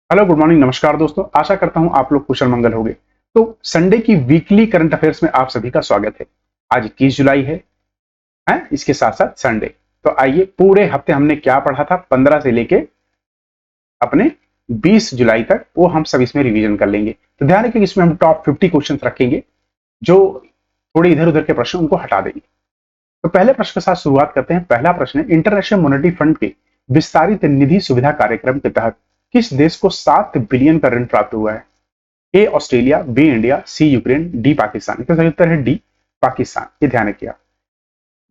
Hello, good morning, नमस्कार दोस्तों। आशा करता हूं आप लोग कुशल मंगल होंगे। तो संडे की वीकली करंट अफेयर्स में आप सभी का स्वागत है। आज 21 जुलाई है, इसके साथ साथ संडे। तो आइए, पूरे हफ्ते हमने क्या पढ़ा था 15 से लेके अपने 20 जुलाई तक, वो हम सब इसमें रिवीजन कर लेंगे। तो ध्यान रखिए, इसमें हम टॉप 50 क्वेश्चन रखेंगे। जो थोड़े इधर उधर के प्रश्न उनको हटा देंगे। तो पहले प्रश्न के साथ शुरुआत करते हैं। पहला प्रश्न है, इंटरनेशनल मॉनेटरी फंड के विस्तारित निधि सुविधा कार्यक्रम के तहत किस देश को 7 बिलियन का ऋण प्राप्त हुआ है? A Australia, B India, C Ukraine, D Pakistan. इसका सही उत्तर है डी पाकिस्तान। ये ध्यान रखिएगा।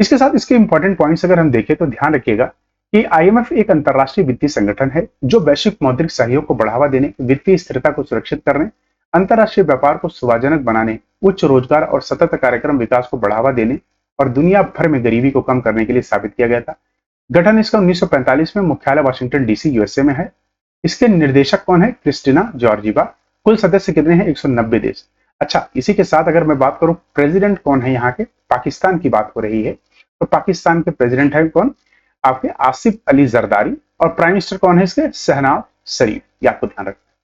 इसके साथ इसके इंपॉर्टेंट पॉइंट्स अगर हम देखें तो ध्यान रखिएगा कि आईएमएफ एक अंतरराष्ट्रीय वित्तीय संगठन है जो वैश्विक मौद्रिक सहयोग को बढ़ावा देने, वित्तीय स्थिरता को सुरक्षित करने, अंतरराष्ट्रीय व्यापार को सुविधाजनक बनाने, उच्च रोजगार और सतत कार्यक्रम विकास को बढ़ावा देने और दुनिया भर में गरीबी को कम करने के लिए स्थापित किया गया था। गठन इसका 1945 में, मुख्यालय वाशिंगटन डीसी यूएसए में है। इसके निर्देशक कौन है? Christina Georgieva. कुल सदस्य कितने हैं? 190 देश। अच्छा, इसी के साथ अगर मैं बात करूं प्रेसिडेंट कौन है यहाँ के, पाकिस्तान की बात हो रही है, तो पाकिस्तान के प्रेसिडेंट है कौन? आपके आसिफ अली जरदारी। और प्राइम मिनिस्टर कौन है इसके? शहनाज शरीफ। ये आपको ध्यान रखना है।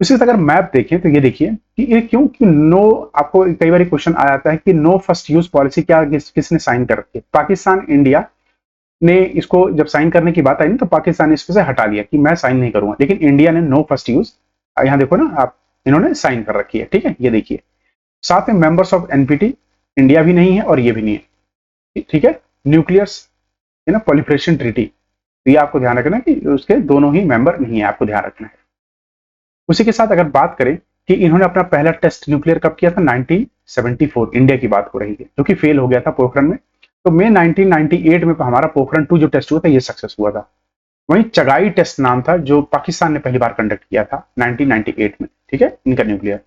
इसी से अगर मैप देखें तो ये देखिए कि ये क्यों कि नो, आपको कई बार क्वेश्चन आ जाता है कि नो फर्स्ट यूज पॉलिसी क्या किसने साइन कर रखी है? पाकिस्तान, इंडिया ने इसको जब साइन करने की बात आई ना, तो पाकिस्तान ने इसको से हटा लिया कि मैं साइन नहीं करूंगा, लेकिन इंडिया ने नो फर्स्ट यूज, यहां देखो ना आप, इन्होंने साइन कर रखी है। ठीक है, ये देखिए। साथ में मेंबर्स ऑफ एनपीटी, इंडिया भी नहीं है और ये भी नहीं है। ठीक है, न्यूक्लियर्स है ना, प्रोलिफरेशन ट्रीटी, तो ये आपको ध्यान रखना है कि उसके दोनों ही मेंबर नहीं है, आपको ध्यान रखना है। उसी के साथ अगर बात करें कि इन्होंने अपना पहला टेस्ट न्यूक्लियर कब किया था? 1974, इंडिया की बात हो रही है, जो कि फेल हो गया था पोखरण में। तो मई 1998 में हमारा पोखरण 2 जो टेस्ट हुआ था, ये सक्सेस हुआ था। वहीं चगाई टेस्ट नाम था जो पाकिस्तान ने पहली बार कंडक्ट किया था 1998 में। ठीक है, इनका न्यूक्लियर।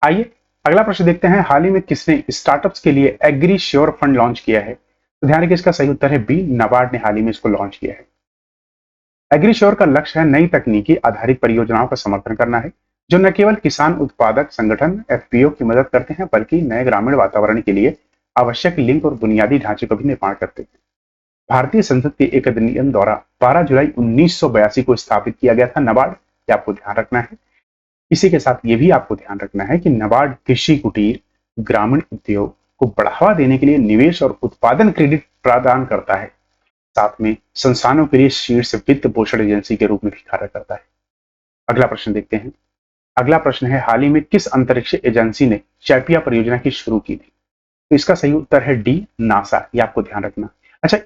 आइए अगला प्रश्न देखते हैं। हाल ही में किसने स्टार्टअप्स के लिए एग्री श्योर फंड लॉन्च किया है? तो ध्यान रखिए, इसका सही उत्तर है बी, नाबार्ड ने हाल ही में इसको लॉन्च किया है। एग्रीश्योर का लक्ष्य है नई तकनीकी आधारित परियोजनाओं का समर्थन करना है, जो न केवल किसान उत्पादक संगठन एफपीओ की मदद करते हैं, बल्कि नए ग्रामीण वातावरण के लिए आवश्यक लिंक और बुनियादी ढांचे का भी निर्माण करते हैं। भारतीय संसद के एक अधिनियम द्वारा 12 जुलाई 1982 को स्थापित किया गया था नाबार्ड। ये आपको ध्यान रखना है। इसी के साथ ये भी आपको ध्यान रखना है कि नाबार्ड कृषि, कुटीर, ग्रामीण उद्योग को बढ़ावा देने के लिए निवेश और उत्पादन क्रेडिट प्रदान करता है। साथ में संस्थानों के लिए शीर्ष वित्त पोषण एजेंसी के रूप में भी कार्य करता है। अगला प्रश्न देखते हैं। अगला प्रश्न है, हाल ही में किस अंतरिक्ष एजेंसी ने चैपिया परियोजना की शुरू की थी? तो इसका सही उत्तर है डी, नासा। ये आपको ध्यान रखना। अच्छा,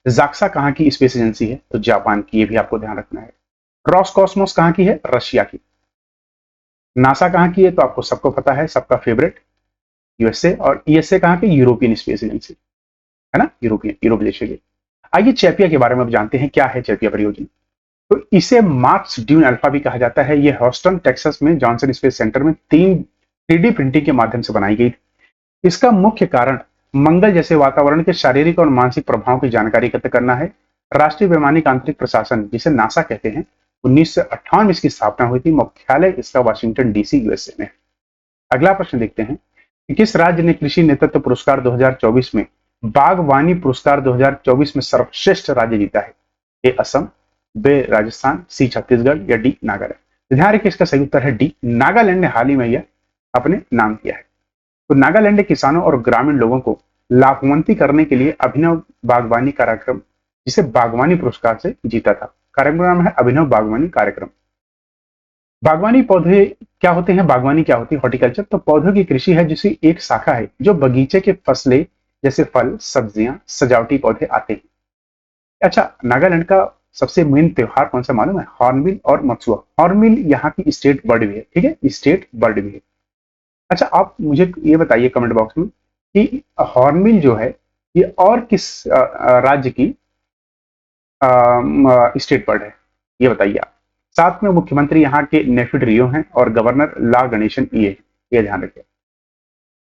जाक्सा कहाँ की स्पेस एजेंसी है? तो जापान की। ये भी आपको ध्यान रखना है। रॉसकॉस्मोस कहाँ की है? रशिया की। नासा कहाँ की है? तो आपको सबको पता है, सबका फेवरेट यूएसए। और ईएसए कहाँ की? यूरोपियन स्पेस एजेंसी, है ना, यूरोप देश के। आइए चैपिया के बारे में अब जानते हैं, क्या है चैपिया परियोजना। तो इसे मार्स ड्यून अल्फा भी कहा जाता है। ये ह्यूस्टन टेक्सास में जॉनसन स्पेस सेंटर में 3D प्रिंटिंग के माध्यम से बनाई गई। इसका मुख्य कारण मंगल जैसे वातावरण के शारीरिक और मानसिक प्रभावों की जानकारी एकत्र करना है। राष्ट्रीय वैमानिक आंतरिक प्रशासन, जिसे नासा कहते हैं, 1958 में इसकी स्थापना हुई थी। मुख्यालय इसका वाशिंगटन डीसी यूएसए में है। अगला प्रश्न देखते हैं कि किस राज्य ने कृषि नेतृत्व पुरस्कार 2024 में बागवानी पुरस्कार 2024 में सर्वश्रेष्ठ राज्य जीता है? ए असम, बे राजस्थान, सी छत्तीसगढ़ या डी नागालैंड। तो ध्यान रखिए, इसका सही उत्तर है डी, नागालैंड ने हाल ही में यह अपने नाम किया है। तो नागालैंड ने किसानों और ग्रामीण लोगों को लाभान्वित करने के लिए अभिनव बागवानी कार्यक्रम, जिसे बागवानी पुरस्कार से जीता था। कार्यक्रम का नाम है अभिनव बागवानी कार्यक्रम। बागवानी पौधे क्या होते हैं? बागवानी क्या होती है? हॉर्टिकल्चर। तो पौधों की कृषि है जिसकी एक शाखा है जो बगीचे के फसलें जैसे फल, सब्जियां, सजावटी पौधे आते हैं। अच्छा, नागालैंड का सबसे मेन त्योहार कौन सा मालूम है? हॉर्नबिल और मत्सुआ। हॉर्नबिल यहाँ की स्टेट बर्ड भी है। ठीक है, स्टेट बर्ड भी है। अच्छा, आप मुझे ये बताइए कमेंट बॉक्स में कि हॉर्नबिल जो है ये और किस राज्य की स्टेट बर्ड है, ये बताइए आप। साथ में मुख्यमंत्री यहाँ के नेफिड रियो हैं और गवर्नर ला गणेशन ये ध्यान रखिए।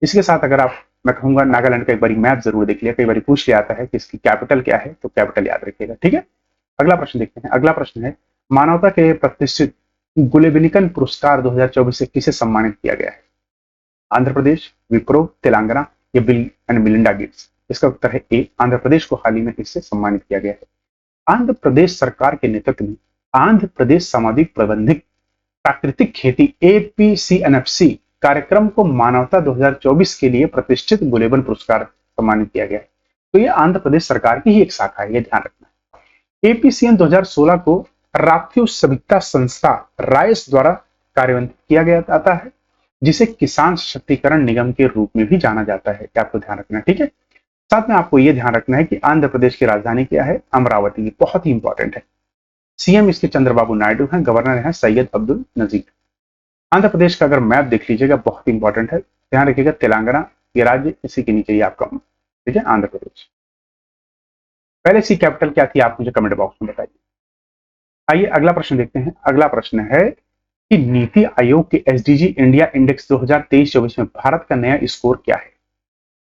इसके साथ अगर आप, मैं कहूंगा नागालैंड का एक बार मैप जरूर देख लिया, कई बार पूछ लिया आता है कि इसकी कैपिटल क्या है, तो कैपिटल याद रखिएगा। ठीक है, अगला प्रश्न देखते हैं। अगला प्रश्न है, मानवता के प्रतिष्ठित गुलेबिनिकन पुरस्कार 2024 से किसे सम्मानित किया गया है? आंध्र प्रदेश, विप्रो, तेलंगाना या बिल एंड मिलिंडा गेट्स। इसका उत्तर है ए, आंध्र प्रदेश को हाल ही में इससे सम्मानित किया गया है। आंध्र प्रदेश सरकार के नेतृत्व में आंध्र प्रदेश सामाजिक प्रबंधित प्राकृतिक खेती APCNFC कार्यक्रम को मानवता 2024 के लिए प्रतिष्ठित गुलेबन पुरस्कार सम्मानित किया गया है। तो ये आंध्र प्रदेश सरकार की ही एक शाखा है, ये ध्यान रखना है। APCN 2016 को राष्ट्रीय सभ्यता संस्था राइस द्वारा कार्यान्वित किया गया आता है, जिसे किसान सशक्तिकरण निगम के रूप में भी जाना जाता है। क्या आपको ध्यान रखना है, ठीक है। साथ में आपको यह ध्यान रखना है कि आंध्र प्रदेश की राजधानी क्या है, अमरावती। बहुत ही इंपॉर्टेंट है। सीएम इसके चंद्रबाबू नायडू हैं, गवर्नर हैं सैयद अब्दुल नजीर। आंध्र प्रदेश का अगर मैप देख लीजिएगा, बहुत इंपॉर्टेंट है, ध्यान रखिएगा। तेलंगाना ये राज्य, इसी के नीचे ही आपका, ठीक है, आंध्र प्रदेश। पहले सी कैपिटल क्या थी, आप मुझे कमेंट बॉक्स में बताइए। आइए अगला प्रश्न देखते हैं। अगला प्रश्न है कि नीति आयोग के एसडीजी इंडिया इंडेक्स 2023-24 में भारत का नया स्कोर क्या है।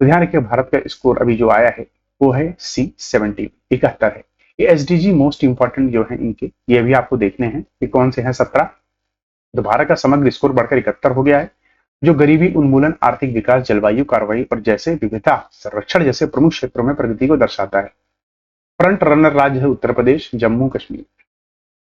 तो ध्यान रखिए, भारत का स्कोर अभी जो आया है वो है C70, 71 है। ये एसडीजी मोस्ट इंपॉर्टेंट जो है इनके, ये भी आपको देखने हैं कि कौन से हैं। 17, तो भारत का समग्र स्कोर बढ़कर 71 हो गया है, जो गरीबी उन्मूलन, आर्थिक विकास, जलवायु कार्रवाई और जैसे विविधता संरक्षण जैसे प्रमुख क्षेत्रों में प्रगति को दर्शाता है। फ्रंट रनर राज्य है उत्तर प्रदेश, जम्मू कश्मीर।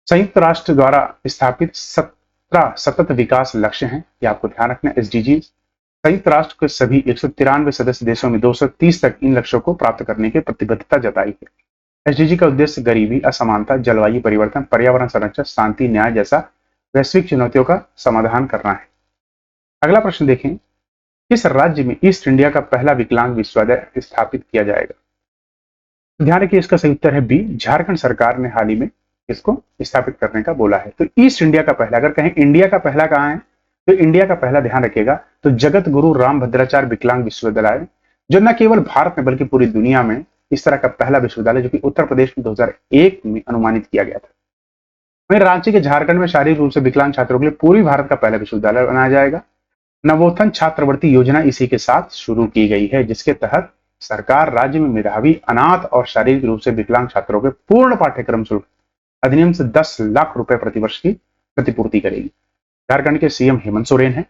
संयुक्त राष्ट्र द्वारा स्थापित 17 सतत विकास लक्ष्य हैं, ये आपको ध्यान रखना है। एसडीजी संयुक्त राष्ट्र के सभी 193 सदस्य देशों में 230 तक इन लक्ष्यों को प्राप्त करने की प्रतिबद्धता जताई है। एसडीजी का उद्देश्य गरीबी, असमानता, जलवायु परिवर्तन, पर्यावरण संरक्षण, शांति, न्याय जैसा वैश्विक चुनौतियों का समाधान करना है। अगला प्रश्न देखें, किस राज्य में ईस्ट इंडिया का पहला विकलांग विश्वविद्यालय स्थापित किया जाएगा। ध्यान रखिए, इसका सही उत्तर है बी, झारखंड सरकार ने हाल ही में इसको स्थापित करने का बोला है। तो ईस्ट इंडिया का पहला, अगर कहें इंडिया का पहला कहां है, तो इंडिया का पहला ध्यान रखिएगा तो जगत गुरु रामभद्राचार्य विकलांग विश्वविद्यालय, जो न केवल भारत में बल्कि पूरी दुनिया में इस तरह का पहला विश्वविद्यालय, जो कि उत्तर प्रदेश में 2001 में अनुमानित किया गया था। वहीं रांची के झारखंड में शारीरिक रूप से विकलांग छात्रों के लिए पूरी भारत का पहला विश्वविद्यालय बनाया जाएगा। नवोत्थान छात्रवृत्ति योजना इसी के साथ शुरू की गई है, जिसके तहत सरकार राज्य में मेधावी, अनाथ और शारीरिक रूप से विकलांग छात्रों के पूर्ण पाठ्यक्रम शुल्क अधिनियम से 10 लाख रुपए प्रतिवर्ष की प्रतिपूर्ति करेगी। झारखंड के सीएम हेमंत सोरेन है।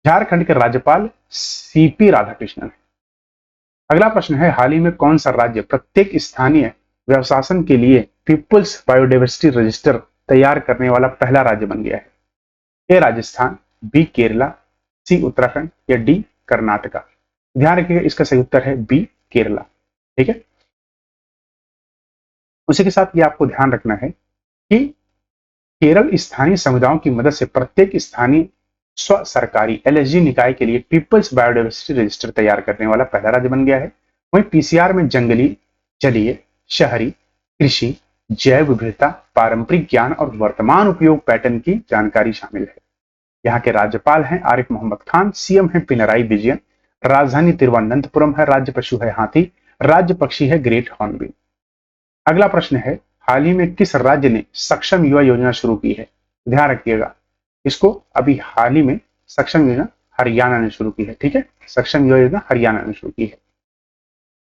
झारखंड के राज्यपाल सीपी राधाकृष्णन है। अगला प्रश्न है, हाल ही में कौन सा राज्य प्रत्येक स्थानीय व्यवशासन के लिए पीपुल्स बायोडाइवर्सिटी रजिस्टर तैयार करने वाला पहला राज्य बन गया है। ए राजस्थान, बी केरला, सी उत्तराखंड या डी कर्नाटका। ध्यान रखिएगा, इसका सही उत्तर है बी केरला, ठीक है। उसी के साथ ये आपको ध्यान रखना है कि केरल स्थानीय समुदायों की मदद से प्रत्येक स्थानीय स्व सरकारी एलएसजी निकाय के लिए पीपल्स बायोडाइवर्सिटी रजिस्टर तैयार करने वाला पहला राज्य बन गया है। वहीं पीसीआर में जंगली, जलीय, शहरी, कृषि, जैव विविधता, पारंपरिक ज्ञान और वर्तमान उपयोग पैटर्न की जानकारी शामिल है। यहाँ के राज्यपाल हैं आरिफ मोहम्मद खान, सीएम है पिनराई विजयन, राजधानी तिरुवनंतपुरम है, राज्य पशु है हाथी, राज्य पक्षी है ग्रेट हॉर्नबिल। अगला प्रश्न है, हाल ही में किस राज्य ने सक्षम युवा योजना शुरू की है। ध्यान रखिएगा, इसको अभी हाल ही में सक्षम योजना हरियाणा ने शुरू की है, ठीक है। सक्षम युवा योजना हरियाणा ने शुरू की है।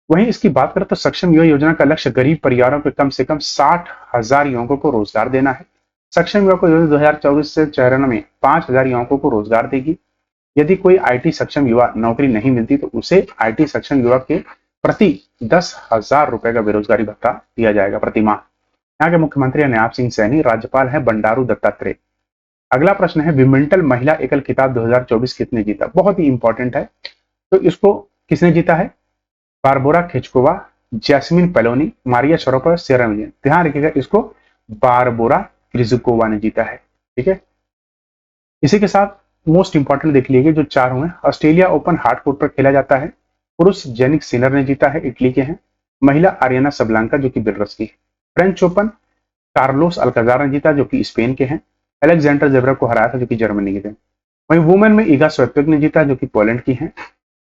वहीं इसकी बात करें तो सक्षम युवा योजना का लक्ष्य गरीब परिवारों के कम से कम 60,000 युवकों को रोजगार देना है। सक्षम युवा को योजना 2024 से 94 में 5,000 युवकों को रोजगार देगी। यदि कोई आईटी सक्षम युवा नौकरी नहीं मिलती तो उसे आईटी सक्षम युवा के प्रति 10,000 रुपए का बेरोजगारी भत्ता दिया जाएगा प्रति माह। यहाँ के मुख्यमंत्री है नयाब सिंह सैनी, राज्यपाल है बंडारू दत्तात्रेय। अगला प्रश्न है, विमिल्टन महिला एकल खिताब 2024 किसने जीता। बहुत ही इंपॉर्टेंट है, तो इसको किसने जीता है, Barbora Krejcikova, Jasmine Paolini, Maria Sharapova, Serena Williams. ध्यान रखिएगा, इसको बारबोरा क्रिजुकोवा ने जीता है, ठीक है। इसी के साथ मोस्ट इंपॉर्टेंट देख लीजिए जो 4 हुए। ऑस्ट्रेलिया ओपन हार्ड कोर्ट पर खेला जाता है, पुरुष जेनिक सिनर ने जीता है, इटली के हैं। महिला आरियाना सबलांका जो कि बेलारूस की है। फ्रेंच ओपन कार्लोस अल्काजार ने जीता जो कि स्पेन के हैं। अलेक्जेंडर जेवरेव को हराया था जो कि जर्मनी के थे। वहीं वुमेन में ईगा स्विएटेक ने जीता जो कि पोलैंड की हैं।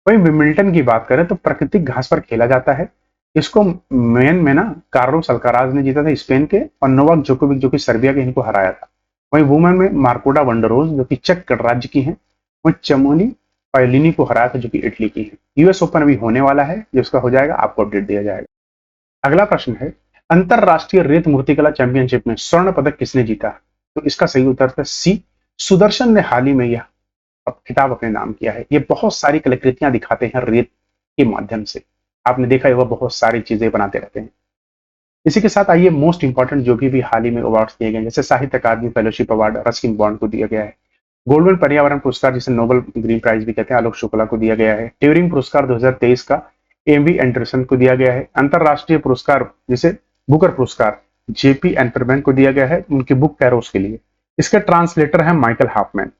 वहीं विमिल्टन की बात करें तो प्राकृतिक घास पर खेला जाता है। इसको मेन में ना कार्लोस अल्काराज ने जीता था स्पेन के, और नोवाक जोकोविक जो कि सर्बिया के, इनको हराया था। वहीं वुमेन में मार्कोडा वंडरोज जो कि चेक गणराज्य की हैं। वहीं चमोली पायलिनी को हराया था जो कि इटली की है। यूएस ओपन अभी होने वाला है, जो उसका हो जाएगा आपको अपडेट दिया जाएगा। अगला प्रश्न है, अंतरराष्ट्रीय रेत मूर्तिकला चैंपियनशिप में स्वर्ण पदक किसने जीता। तो इसका सही उत्तर है सी, सुदर्शन ने हाल ही में यह खिताब अपने नाम किया है। ये बहुत सारी कलाकृतियां दिखाते हैं रेत के माध्यम से, आपने देखा है वह बहुत सारी चीजें बनाते रहते हैं। इसी के साथ आइए मोस्ट इंपॉर्टेंट जो भी हाल ही में अवार्ड्स दिए गए, जैसे साहित्य अकादमी फेलोशिप अवार्ड रस्किन बॉन्ड को दिया गया है। गोल्डन पर्यावरण पुरस्कार जिसे नोबेल ग्रीन प्राइज भी कहते हैं, आलोक शुक्ला को दिया गया है। ट्यूरिंग पुरस्कार 2023 का एमवी एंडरसन को दिया गया है। अंतरराष्ट्रीय पुरस्कार जिसे बुकर पुरस्कार जेपी एंटरमैन को दिया गया है उनकी बुक कैरोस के लिए। इसके ट्रांसलेटर है Michael Hopman.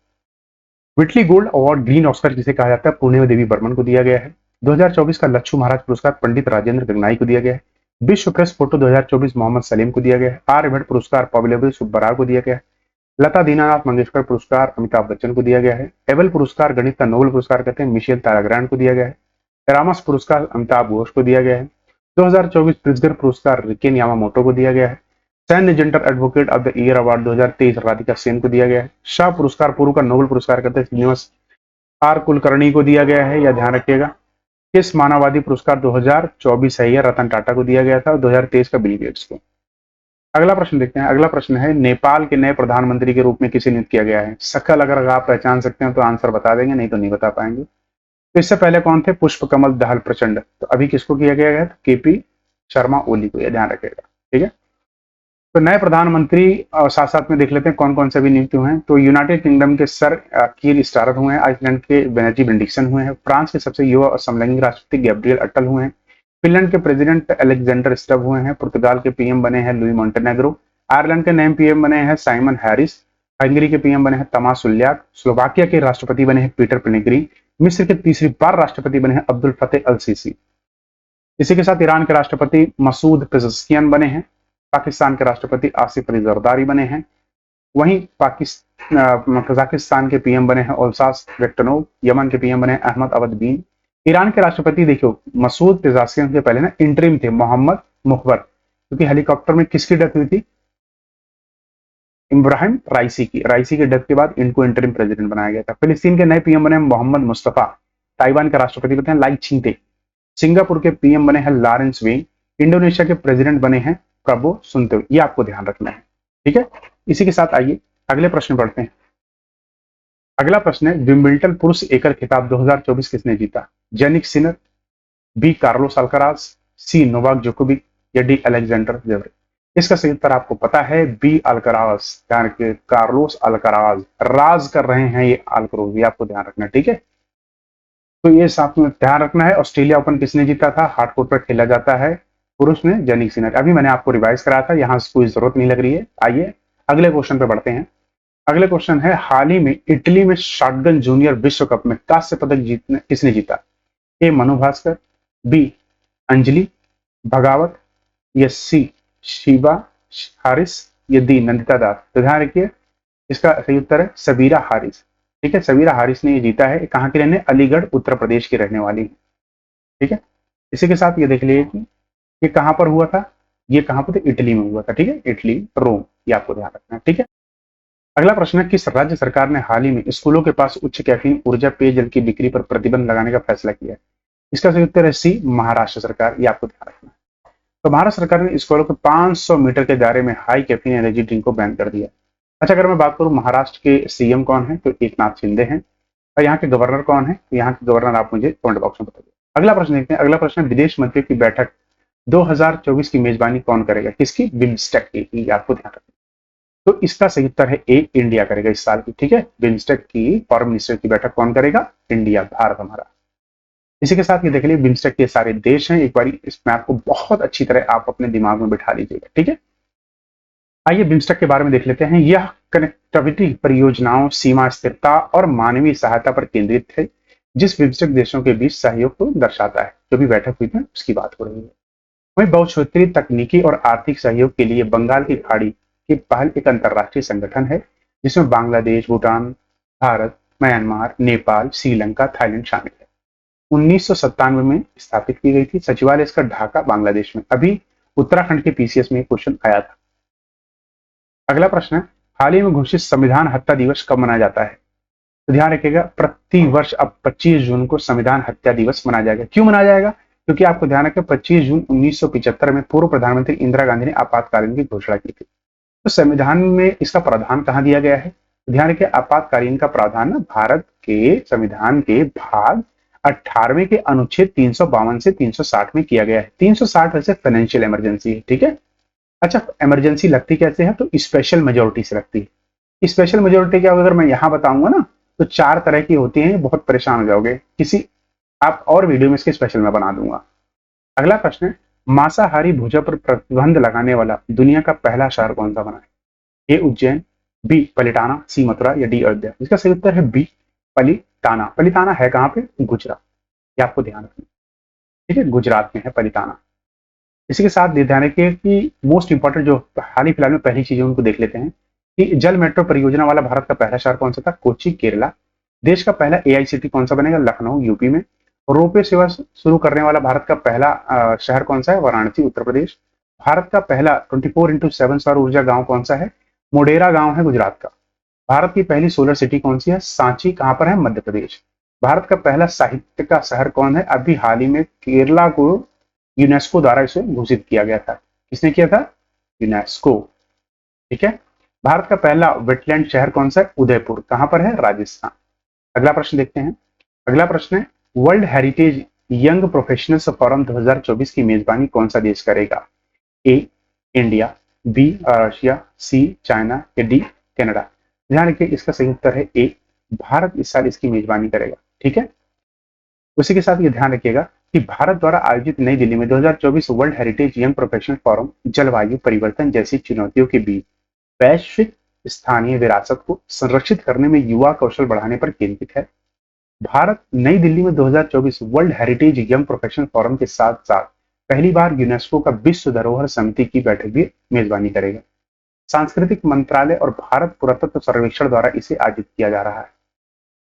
विटली gold award green Oscar जिसे कहा जाता है पूर्णिमा देवी बर्मन को दिया गया है। 2024 का लच्छू महाराज पुरस्कार पंडित राजेंद्र गंगनाई को दिया गया है। विश्व प्रेस फोटो 2024 मोहम्मद सलीम को दिया गया है। आर्यभट्ट पुरस्कार पॉबलेबल सुब्बाराव को दिया गया है। लता दीनानाथ मंगेशकर पुरस्कार अमिताभ बच्चन को दिया गया है। एबल पुरस्कार गणित का नोबेल पुरस्कार कहते हैं मिशेल ताराग्रांड को दिया गया है। रामस पुरस्कार अमिताभ घोष को दिया गया है। 2024 प्रिज्गर पुरस्कार रिकेन यामामोटो को दिया गया है। सैन्य gender advocate of the year award 2023 Radhika Sen को दिया गया है। शाह पुरस्कार पूर्व का नोबेल पुरस्कार कहते हैं श्रीनिवास आर कुलकर्णी को दिया गया है, या ध्यान रखिएगा। किस मानववादी पुरस्कार 2024 है, यह रतन टाटा को दिया गया था, 2023 का बिल गेट्स को। अगला प्रश्न देखते हैं। अगला प्रश्न है नेपाल के नए प्रधानमंत्री के रूप में किसे नियुक्त किया गया है। शक्ल अगर आप पहचान सकते हैं तो आंसर बता देंगे, नहीं तो नहीं बता पाएंगे। तो इससे पहले कौन थे, पुष्प कमल दहल प्रचंड। तो अभी किसको किया गया है, केपी शर्मा ओली को, यह ध्यान रखेगा, ठीक है। तो नए प्रधानमंत्री साथ साथ में देख लेते हैं कौन कौन से भी नियुक्त हुए हैं। तो यूनाइटेड किंगडम के सर कीर स्टारर हुए हैं। आइसलैंड के बेनेजी बेंडिक्सन हुए हैं। फ्रांस के सबसे युवा और समलैंगिक राष्ट्रपति गैब्रियल अटल हुए हैं। फिनलैंड के प्रेसिडेंट अलेक्जेंडर स्टब हुए हैं। पुर्तगाल के पीएम बने हैं लुई मोंटेनेग्रो। आयरलैंड के नए पीएम बने हैं साइमन हैरिस। हंगरी के पीएम बने हैं तमास उल्याक। स्लोवाकिया के राष्ट्रपति बने हैं पीटर पेलेग्रिनी। मिस्र के तीसरी बार राष्ट्रपति बने हैं अब्दुल फतेह अल सीसी। इसी के साथ ईरान के राष्ट्रपति मसूद पेजेश्कियान बने हैं। पाकिस्तान के राष्ट्रपति आसिफ अली जरदारी बने हैं। वहीं कजाकिस्तान के पीएम बने हैं ओल्सास वेक्टनोव। यमन के पीएम बने हैं अहमद अवद बीन। ईरान के राष्ट्रपति देखियो मसूद पेजेश्कियान के पहले ना इंटरिम थे मोहम्मद मुखबर, क्योंकि हेलीकॉप्टर में किसकी डेथ हुई थी, इब्राहिम राइसी की। राइसी के डेथ के बाद इनको इंटरिम प्रेसिडेंट बनाया गया था। फिलिस्तीन के नए पीएम बने मोहम्मद मुस्तफा। ताइवान के राष्ट्रपति बने हैं लाई चिंगते। सिंगापुर के पीएम बने हैं लॉरेंस वेंग। इंडोनेशिया के प्रेसिडेंट बने हैं प्रबो सुनते, ये आपको ध्यान रखना है, ठीक है। इसी के साथ आइए अगले प्रश्न पढ़ते हैं। अगला प्रश्न है विंबलडन पुरुष एकल खिताब 2024 किसने जीता। Jannik Sinner, B Carlos Alcaraz, C Novak Djokovic, या डी अलेक्जेंडर जेवरेव। इसका सही उत्तर आपको पता है बी अल्कराज, ध्यान रखिए कार्लोस अल्कराज राज कर रहे हैं ये अल्कराज, ये आपको ध्यान रखना, ठीक है। तो ये साथ में ध्यान रखना है। ऑस्ट्रेलिया ओपन किसने जीता था, हार्डकोर्ट पर खेला जाता है, पुरुष में जेनिक सिनर। अभी मैंने आपको रिवाइज कराया था, यहां कोई जरूरत नहीं लग रही है। आइए अगले क्वेश्चन पे बढ़ते हैं। अगले क्वेश्चन है हाल ही में इटली में शॉटगन जूनियर विश्व कप में कांस्य पदक जीतने किसने जीता। ए मनु भास्कर, बी अंजलि भगावत, या सी शिवा हारिस, या डी नंदिता दास। तो ध्यान रखिए इसका सही उत्तर है सबीरा हारिस, ठीक है। सबीरा हारिस ने ये जीता है। कहाँ की रहने, अलीगढ़ उत्तर प्रदेश की रहने वाली है, ठीक है। इसी के साथ ये देख लीजिए कि ये कहां पर हुआ था, ये कहां पर, इटली में हुआ था, ठीक है, इटली रोम, ये आपको ध्यान रखना है, ठीक है। अगला प्रश्न है किस राज्य सरकार ने हाल ही में स्कूलों के पास उच्च कैफीन ऊर्जा पेयजल की बिक्री पर प्रतिबंध लगाने का फैसला किया है। इसका सही उत्तर है सी महाराष्ट्र सरकार, ये आपको ध्यान रखना है। तो महाराष्ट्र सरकार ने स्कूलों के 500 मीटर के दायरे में हाई कैफीन एनर्जी ड्रिंक को बैन कर दिया। अच्छा, अगर मैं बात करूं महाराष्ट्र के सीएम कौन है, तो एकनाथ शिंदे हैं। और यहाँ के गवर्नर कौन है, तो यहाँ के गवर्नर आप मुझे कमेंट बॉक्स में बताइए। अगला प्रश्न देखते हैं। अगला प्रश्न है विदेश मंत्रियों की बैठक 2024 की मेजबानी कौन करेगा, किसकी, बिम्स्टेक की, आपको ध्यान रखना। तो इसका सही उत्तर है ए इंडिया करेगा इस साल की, ठीक है। बिम्स्टेक की फॉरेन मिनिस्टर की बैठक कौन करेगा, इंडिया, भारत हमारा। इसी के साथ ये देख लीजिए बिम्स्टेक के सारे देश हैं, एक बार इस मैप को बहुत अच्छी तरह आप अपने दिमाग में बिठा लीजिएगा, ठीक है। आइए बिम्स्टेक के बारे में देख लेते हैं। यह कनेक्टिविटी परियोजनाओं, सीमा स्थिरता और मानवीय सहायता पर केंद्रित है, जिस बिम्स्टेक देशों के बीच सहयोग को दर्शाता है। जो भी बैठक हुई थी उसकी बात हो रही है। वहीं बहुक्षेत्रीय तकनीकी और आर्थिक सहयोग के लिए बंगाल की खाड़ी की पहल एक अंतर्राष्ट्रीय संगठन है, जिसमें बांग्लादेश, भूटान, भारत, म्यांमार, नेपाल, श्रीलंका, थाईलैंड शामिल है। 1997 में स्थापित की गई थी। सचिवालय इसका ढाका, बांग्लादेश में। अभी उत्तराखंड के पीसीएस में क्वेश्चन आया था। अगला प्रश्न है हाल ही में घोषित संविधान हत्या दिवस कब मनाया जाता है। तो ध्यान रखिएगा प्रति वर्ष अब 25 जून को संविधान हत्या दिवस मनाया जाएगा। क्यों मनाया जाएगा, क्योंकि आपको ध्यान रखें 25 जून 1975 में पूर्व प्रधानमंत्री इंदिरा गांधी ने आपातकालीन की घोषणा की थी। तो संविधान में इसका प्रावधान कहां दिया गया है, ध्यान रखिए आपातकालीन का प्रावधान भारत के संविधान के भाग 18वें के अनुच्छेद 352 से 360 में किया गया है। 360 वैसे फाइनेंशियल इमरजेंसी है, ठीक है। अच्छा, इमरजेंसी लगती कैसे है? तो स्पेशल मेजोरिटी से लगती है। स्पेशल मेजोरिटी क्या, अगर मैं यहां बताऊंगा ना तो 4 तरह की होती है, बहुत परेशान हो जाओगे। किसी आप और वीडियो में इसके स्पेशल में बना दूंगा। अगला प्रश्न है, मांसाहारी भोजन पर प्रतिबंध लगाने वाला दुनिया का पहला शहर कौन सा बना है? ए उज्जैन, बी पलिटाना, सी मथुरा या डी अयोध्या? इसका सही उत्तर है बी पलिताना। पलिताना है कहां पे? गुजरात। ये आपको ध्यान रखना, ठीक है, गुजरात में है पलिताना। इसी के साथ ध्यान रखिए कि मोस्ट इंपॉर्टेंट जो हाल ही फिलहाल में पहली चीजें उनको देख लेते हैं कि जल मेट्रो परियोजना वाला भारत का पहला शहर कौन सा था? कोच्चि, केरला। देश का पहला एआईसीटी कौन सा बनेगा? लखनऊ, यूपी में। रोपवे सेवा शुरू करने वाला भारत का पहला शहर कौन सा है? वाराणसी, उत्तर प्रदेश। भारत का पहला 24x7 सौर ऊर्जा गांव कौन सा है? मोडेरा गांव है गुजरात का। भारत की पहली सोलर सिटी कौन सी है? सांची, कहां पर है? मध्य प्रदेश। भारत का पहला साहित्य का शहर कौन है? अभी हाल ही में केरला को यूनेस्को द्वारा इसे घोषित किया गया था। किसने किया था? यूनेस्को। ठीक है। भारत का पहला वेटलैंड शहर कौन सा है? उदयपुर, कहां पर है? राजस्थान। अगला प्रश्न देखते हैं। अगला प्रश्न है, world heritage young professionals forum 2024 की मेजबानी कौन सा देश करेगा? ए इंडिया, बी रशिया, सी चाइना या डी कनाडा? ध्यान रखिए, इसका सही उत्तर है ए, भारत इस साल इसकी मेजबानी करेगा। ठीक है। उसी के साथ ये ध्यान रखिएगा कि भारत द्वारा आयोजित नई दिल्ली में 2024 world heritage young professional forum जलवायु परिवर्तन जैसी चुनौतियों के बीच वैश्विक स्थानीय विरासत को संरक्षित करने में युवा कौशल बढ़ाने पर केंद्रित है। भारत नई दिल्ली में 2024 world heritage young professional forum के साथ साथ पहली बार यूनेस्को का विश्व धरोहर समिति की बैठक भी मेजबानी करेगा। सांस्कृतिक मंत्रालय और भारत पुरातत्व सर्वेक्षण द्वारा इसे आयोजित किया जा रहा है।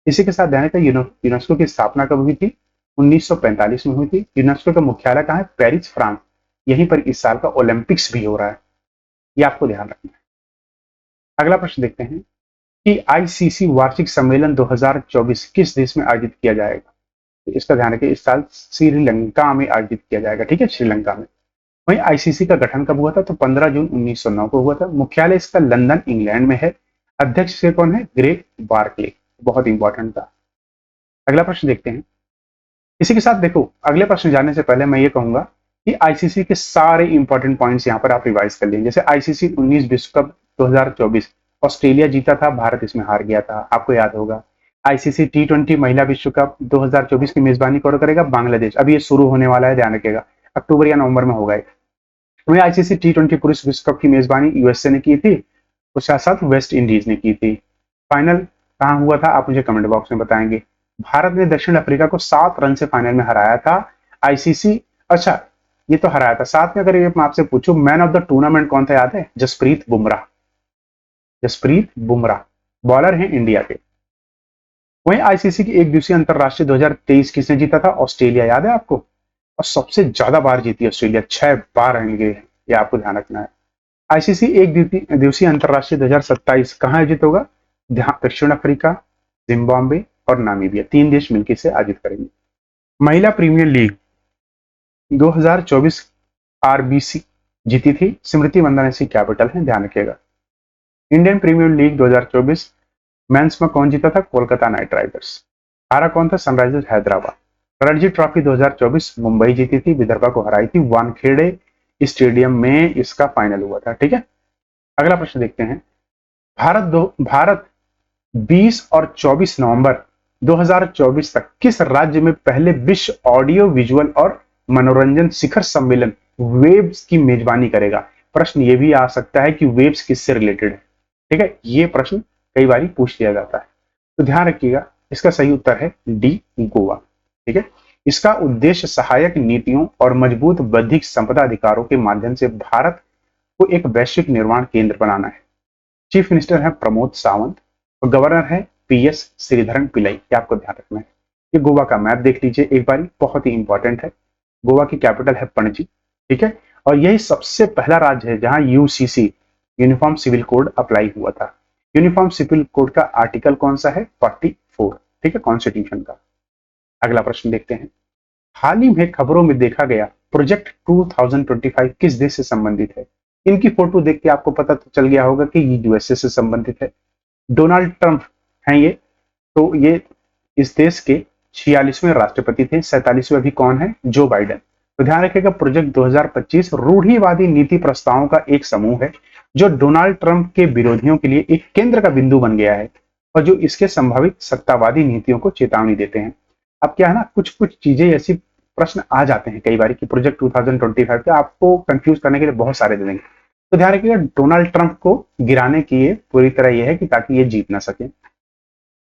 इसी के साथ ध्यान रखें, यूनेस्को की स्थापना कब हुई थी? 1945 में हुई थी। यूनेस्को का मुख्यालय कहाँ है? Paris, France. यहीं पर इस साल का ओलंपिक्स भी हो रहा है, ये आपको ध्यान रखना है। अगला प्रश्न देखते हैं कि आईसीसी वार्षिक सम्मेलन 2024 किस देश में आयोजित किया जाएगा? तो इसका ध्यान रखिए, इस साल श्रीलंका में आयोजित किया जाएगा। ठीक है, श्रीलंका में। वहीं आईसीसी का गठन कब हुआ था? तो 15 जून 1909 को हुआ था। मुख्यालय इसका लंदन, इंग्लैंड में है। अध्यक्ष से कौन है? Greg Barclay. बहुत इंपॉर्टेंट था। अगला प्रश्न देखते हैं। इसी के साथ देखो, अगले प्रश्न जानने से पहले मैं ये कहूंगा कि आईसीसी के सारे इंपॉर्टेंट पॉइंट्स यहाँ पर आप रिवाइज कर लीजिए। जैसे आईसीसी 19 विश्व कप 2024 ऑस्ट्रेलिया जीता था, भारत इसमें हार गया था, आपको याद होगा। आईसीसी टी20 महिला विश्व कप 2024 की मेजबानी कौन करेगा? बांग्लादेश। अभी ये शुरू होने वाला है, ध्यान रखिएगा, अक्टूबर या नवंबर में होगा। वहीं आईसीसी टी20 पुरुष विश्व कप की मेजबानी यूएसए ने की थी, उसके साथ साथ वेस्ट इंडीज ने की थी। फाइनल कहां हुआ था? आप मुझे कमेंट बॉक्स में बताएंगे। भारत ने दक्षिण अफ्रीका को 7 रन से फाइनल में हराया था। आईसीसी, अच्छा ये तो हराया था। साथ में अगर ये मैं आपसे पूछूं मैन ऑफ द टूर्नामेंट कौन था, याद है? जसप्रीत बुमराह। जसप्रीत बुमराह बॉलर हैं इंडिया के। वहीं आईसीसी की एक दिवसीय अंतरराष्ट्रीय 2023 किसने जीता था? ऑस्ट्रेलिया, याद है आपको? और सबसे ज्यादा बार जीती ऑस्ट्रेलिया, 6 बार रहेंगे, ये आपको ध्यान रखना है। आईसीसी एक दिवसीय अंतरराष्ट्रीय 2027 कहां आयोजित होगा? दक्षिण अफ्रीका, जिम्बाब्वे और नामीबिया, 3 देश मिलकर इसे आयोजित करेंगे। महिला प्रीमियर लीग 2024 आरबीसी जीती थी, स्मृति मंदाना इसकी कैपिटल है, ध्यान रखिएगा। इंडियन प्रीमियर लीग 2024 मेंस में कौन जीता था? Kolkata night Riders. हारा कौन था? सनराइजर्स हैदराबाद। रणजी ट्रॉफी 2024 मुंबई जीती थी, विदर्भा को हराई थी, वानखेड़े स्टेडियम में इसका फाइनल हुआ था। ठीक है। अगला प्रश्न देखते हैं। भारत 20 और 24 नवंबर 2024 तक किस राज्य में पहले विश्व ऑडियो विजुअल और मनोरंजन शिखर सम्मेलन वेब्स की मेजबानी करेगा? प्रश्न ये भी आ सकता है कि वेब्स किससे रिलेटेड है। ठीक है, ये प्रश्न कई बार पूछ लिया जाता है, तो ध्यान रखिएगा, इसका सही उत्तर है डी, गोवा। ठीक है। इसका उद्देश्य सहायक नीतियों और मजबूत बौद्धिक संपदा अधिकारों के माध्यम से भारत को एक वैश्विक निर्माण केंद्र बनाना है। चीफ मिनिस्टर है प्रमोद सावंत और गवर्नर है पीएस श्रीधरन पिल्लई, ये आपको ध्यान रखना है। ये गोवा का मैप देख लीजिए एक बार, बहुत ही इंपॉर्टेंट है। गोवा की कैपिटल है पणजी। ठीक है। और यही सबसे पहला राज्य है जहां UCC uniform civil code apply हुआ था। यूनिफॉर्म सिविल कोड का आर्टिकल कौन सा है? 44। ठीक है, कॉन्स्टिट्यूशन का। अगला प्रश्न देखते हैं। हाल ही में खबरों में देखा गया प्रोजेक्ट 2025 किस देश से संबंधित है? इनकी फोटो देख के आपको पता तो चल गया होगा कि ये यूएसए से संबंधित है। डोनाल्ड ट्रंप हैं ये। तो ये इस देश के 46वें राष्ट्रपति थे। 47वें अभी कौन है? Joe Biden. तो ध्यान रखिएगा, प्रोजेक्ट 2025 रूढ़िवादी नीति प्रस्तावों का एक समूह है जो डोनाल्ड ट्रंप के विरोधियों के लिए एक केंद्र का बिंदु बन गया है और जो इसके संभावित सत्तावादी नीतियों को चेतावनी देते हैं। अब क्या है ना, कुछ कुछ चीजें ऐसी प्रश्न आ जाते हैं कई बार कि प्रोजेक्ट 2025 के आपको कंफ्यूज करने के लिए बहुत सारे दे देंगे। तो ध्यान रखिएगा, डोनाल्ड ट्रंप को गिराने की ये पूरी तरह यह है कि ताकि ये जीत ना सके।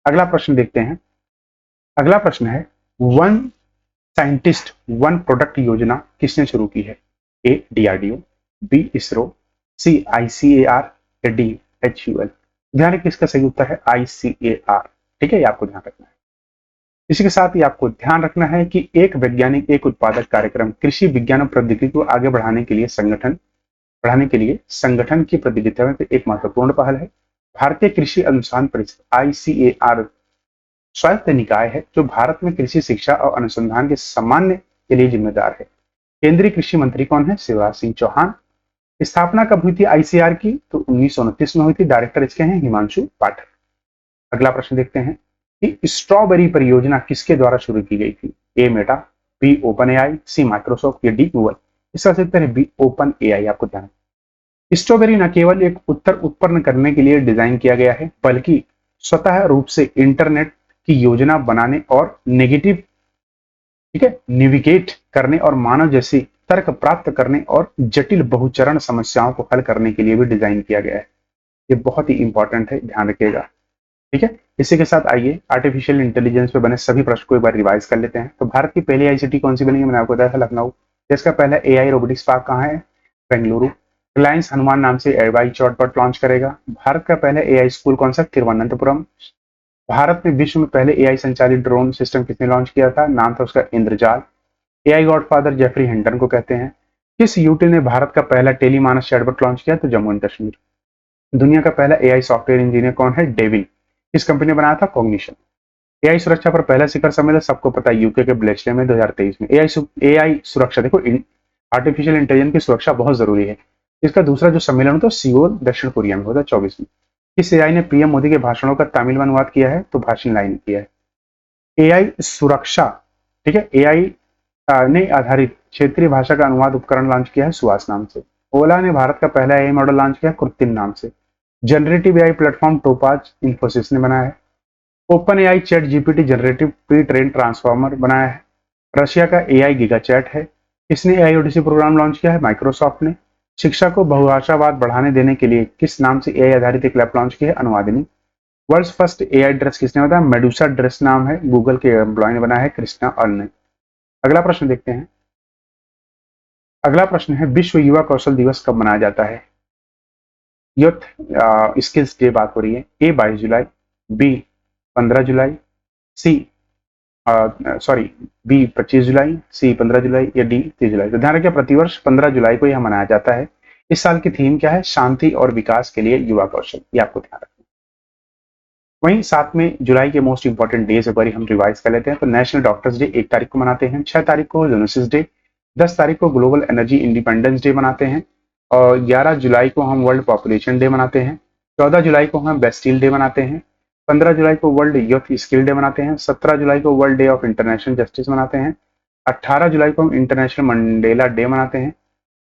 अगला प्रश्न देखते हैं। अगला प्रश्न है, वन साइंटिस्ट वन प्रोडक्ट योजना किसने शुरू की है? ए डीआरडीओ, बी इसरो, सी आईसीएआर या डी एचयूएल। ध्यान रखिए, इसका सही उत्तर है आईसीएआर। ठीक है, ये आपको ध्यान रखना है। इसी के साथ ही आपको ध्यान रखना है कि एक वैज्ञानिक एक उत्पादक कार्यक्रम कृषि विज्ञान और प्रौद्योगिकी को आगे बढ़ाने के लिए संगठन की प्रतिबद्धता में एक महत्वपूर्ण पहल है। भारतीय कृषि अनुसंधान परिषद आईसीएआर स्वायत्त निकाय है जो भारत में कृषि शिक्षा और अनुसंधान के सामान्य के लिए जिम्मेदार है। केंद्रीय कृषि मंत्री कौन है? शिवराज सिंह चौहान। स्थापना कब हुई थी आईसीआर की? तो 1929 में हुई थी। डायरेक्टर इसके हैं हिमांशु पाठक। अगला प्रश्न देखते हैं कि स्ट्रॉबेरी परियोजना किसके द्वारा शुरू की गई थी? A Meta, B OpenAI, C Microsoft या डी गूगल। इसका सही उत्तर है बी ओपन एआई। आपको ध्यान, स्ट्रॉबेरी न केवल एक उत्तर उत्पन्न करने के लिए डिजाइन किया गया है बल्कि स्वतः रूप से इंटरनेट की योजना बनाने और नेविगेट करने और मानव जैसी तर्क प्राप्त करने और जटिल बहुचरण समस्याओं को हल करने के लिए भी डिजाइन किया गया है। ये बहुत ही इंपॉर्टेंट है, ध्यान रखिएगा। ठीक है, इसी के साथ आइए आर्टिफिशियल इंटेलिजेंस पे बने सभी प्रश्न को एक बार रिवाइज कर लेते हैं। तो भारत की पहली आईसीटी कौन सी बनी है? मैंने आपको बताया था लखनऊ। इसका पहला एआई रोबोटिक्स पार्क कहाँ है? बेंगलुरु। रिलायंस हनुमान नाम से एआई चॉटबॉट लॉन्च करेगा। भारत का पहला एआई स्कूल कौन सा? तिरुवनंतपुरम। भारत में विश्व में पहले एआई संचालित ड्रोन सिस्टम किसने लॉन्च किया था? नाम था उसका इंद्रजाल। एआई गॉडफादर जेफरी हिंटन को कहते हैं। किस यूटी ने भारत का पहला टेलीमानस चैटबॉट लॉन्च किया? तो जम्मू एंड कश्मीर। दुनिया का पहला एआई सॉफ्टवेयर इंजीनियर कौन है? डेविल। किस कंपनी ने बनाया था? कॉग्निशन। एआई सुरक्षा पर पहला शिखर सम्मेलन सबको पता है यूके के ब्लेस्ले में 2023 में। एआई सुरक्षा, देखो आर्टिफिशियल इंटेलिजेंस की सुरक्षा बहुत जरूरी है। इसका दूसरा जो सम्मेलन होता है सियोल दक्षिण कोरिया में 2024 में। किस एआई ने पीएम मोदी के भाषणों का तमिल में अनुवाद किया है? तो भाषण लाइन किया है। एआई सुरक्षा, ठीक है, एआई ने आधारित क्षेत्रीय भाषा का अनुवाद उपकरण लॉन्च किया है सुहास नाम से। ओला ने भारत का पहला एआई मॉडल लॉन्च किया कृत्रिम नाम से। Generative AI platform topaz Infosys ने बनाया है। Open AI chat GPT generative pre train transformer बनाया है। रशिया का एआई गीगा चैट है। किसने एआई ओडिसी प्रोग्राम लॉन्च किया है? माइक्रोसॉफ्ट ने। शिक्षा को बहुभाषावाद बढ़ाने देने के लिए किस नाम से एआई आधारित एक लैब लॉन्च किया है? अनुवादिनी। वर्ल्ड फर्स्ट एआई ड्रेस किसने बताया? मेडुसा ड्रेस नाम है, गूगल के एम्प्लॉय ने बनाया है, कृष्णा अर्ल ने। अगला प्रश्न देखते हैं। अगला प्रश्न है, विश्व युवा कौशल दिवस कब मनाया जाता है? यूथ स्किल्स डे बात हो रही है। ए 22 जुलाई, बी 15 जुलाई, सी बी 25 जुलाई, सी 15 जुलाई या डी 30 जुलाई। तो ध्यान रखिए, प्रतिवर्ष 15 जुलाई को यह मनाया जाता है। इस साल की थीम क्या है? शांति और विकास के लिए युवा कौशल। ये आपको ध्यान रखना। वहीं 7 में जुलाई के मोस्ट इंपॉर्टेंट डेज एक बार हम रिवाइज कर लेते हैं। तो नेशनल डॉक्टर्स डे 1 तारीख को मनाते हैं। 6 तारीख को यूनिसेफ डे। 10 तारीख को ग्लोबल एनर्जी इंडिपेंडेंस डे मनाते हैं। और 11 जुलाई को हम वर्ल्ड पॉपुलेशन डे मनाते हैं। 14 जुलाई को हम बेस्टिल डे मनाते हैं। 15 जुलाई को वर्ल्ड यूथ स्किल डे मनाते हैं। 17 जुलाई को world day of international justice मनाते हैं। 18 जुलाई को हम इंटरनेशनल मंडेला डे मनाते हैं।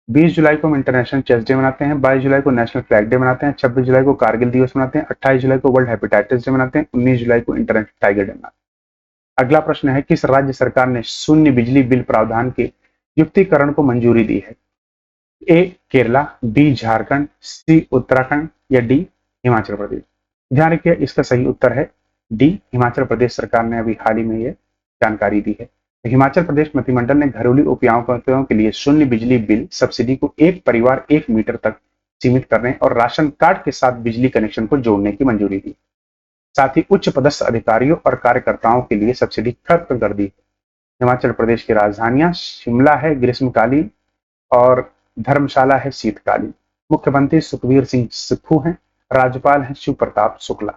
20 जुलाई को हम इंटरनेशनल चेस डे मनाते हैं। 22 जुलाई को नेशनल फ्लैग डे मनाते हैं। 26 जुलाई को कारगिल दिवस मनाते हैं। 28 जुलाई को वर्ल्ड हेपेटाइटिस डे मनाते हैं। 19 जुलाई को इंटरनेशनल टाइगर डे मनाते हैं। अगला प्रश्न है, किस राज्य सरकार ने शून्य बिजली बिल प्रावधान के युक्तिकरण को मंजूरी दी है? ए केरला, बी झारखंड, सी उत्तराखंड या डी हिमाचल प्रदेश। ध्यान रखिए, इसका सही उत्तर है डी हिमाचल प्रदेश सरकार ने अभी हाल ही में यह जानकारी दी है। तो हिमाचल प्रदेश मंत्रिमंडल ने घरेलू उपयोगकर्ताओं के लिए शून्य बिजली बिल सब्सिडी को एक परिवार 1 मीटर तक सीमित करने और राशन कार्ड के साथ बिजली कनेक्शन को जोड़ने की मंजूरी दी। साथ ही उच्च पदस्थ अधिकारियों और कार्यकर्ताओं के लिए सब्सिडी खत्म कर दी। हिमाचल प्रदेश की राजधानियां शिमला है ग्रीष्मकालीन और धर्मशाला है शीतकालीन। मुख्यमंत्री सुखबीर सिंह सुक्खू हैं। राज्यपाल हैं शिव प्रताप शुक्ला।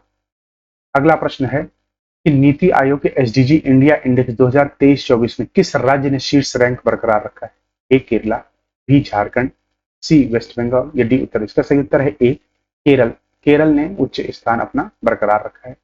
अगला प्रश्न है कि नीति आयोग के एसडीजी इंडिया इंडेक्स 2023-24 में किस राज्य ने शीर्ष रैंक बरकरार रखा है? ए केरला, बी झारखंड, सी वेस्ट बंगाल या डी उत्तर। इसका सही उत्तर है ए केरल। केरल ने उच्च स्थान अपना बरकरार रखा है।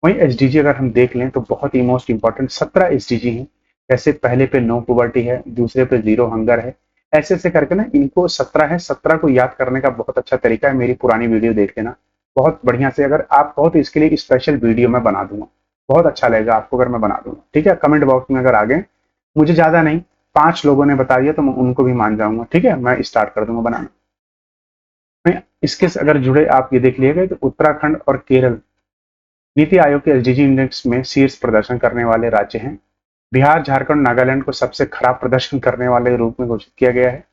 वहीं एसडीजी अगर हम देख लें तो बहुत ही मोस्ट इंपॉर्टेंट 17 एसडीजी हैं जैसे पहले पे नो पुबर्टी है, दूसरे पे जीरो हंगर है, ऐसे ऐसे करके ना इनको 17 है, 17 को याद करने का बहुत अच्छा तरीका है, मेरी पुरानी वीडियो देख लेना बहुत बढ़िया से। अगर आप कहो तो इसके लिए स्पेशल वीडियो मैं बना दूंगा, बहुत अच्छा लगेगा आपको अगर मैं बना दूंगा, ठीक है। कमेंट बॉक्स में अगर आ गए, मुझे ज्यादा नहीं 5 लोगों ने बता दिया तो मैं उनको भी मान जाऊंगा, ठीक है, मैं स्टार्ट कर दूंगा बनाना। मैं इसके से अगर जुड़े आप ये देख लिएगा तो उत्तराखंड और केरल नीति आयोग के एसडीजी इंडेक्स में शीर्ष प्रदर्शन करने वाले राज्य हैं। बिहार, झारखंड, नागालैंड को सबसे खराब प्रदर्शन करने वाले रूप में घोषित किया गया है।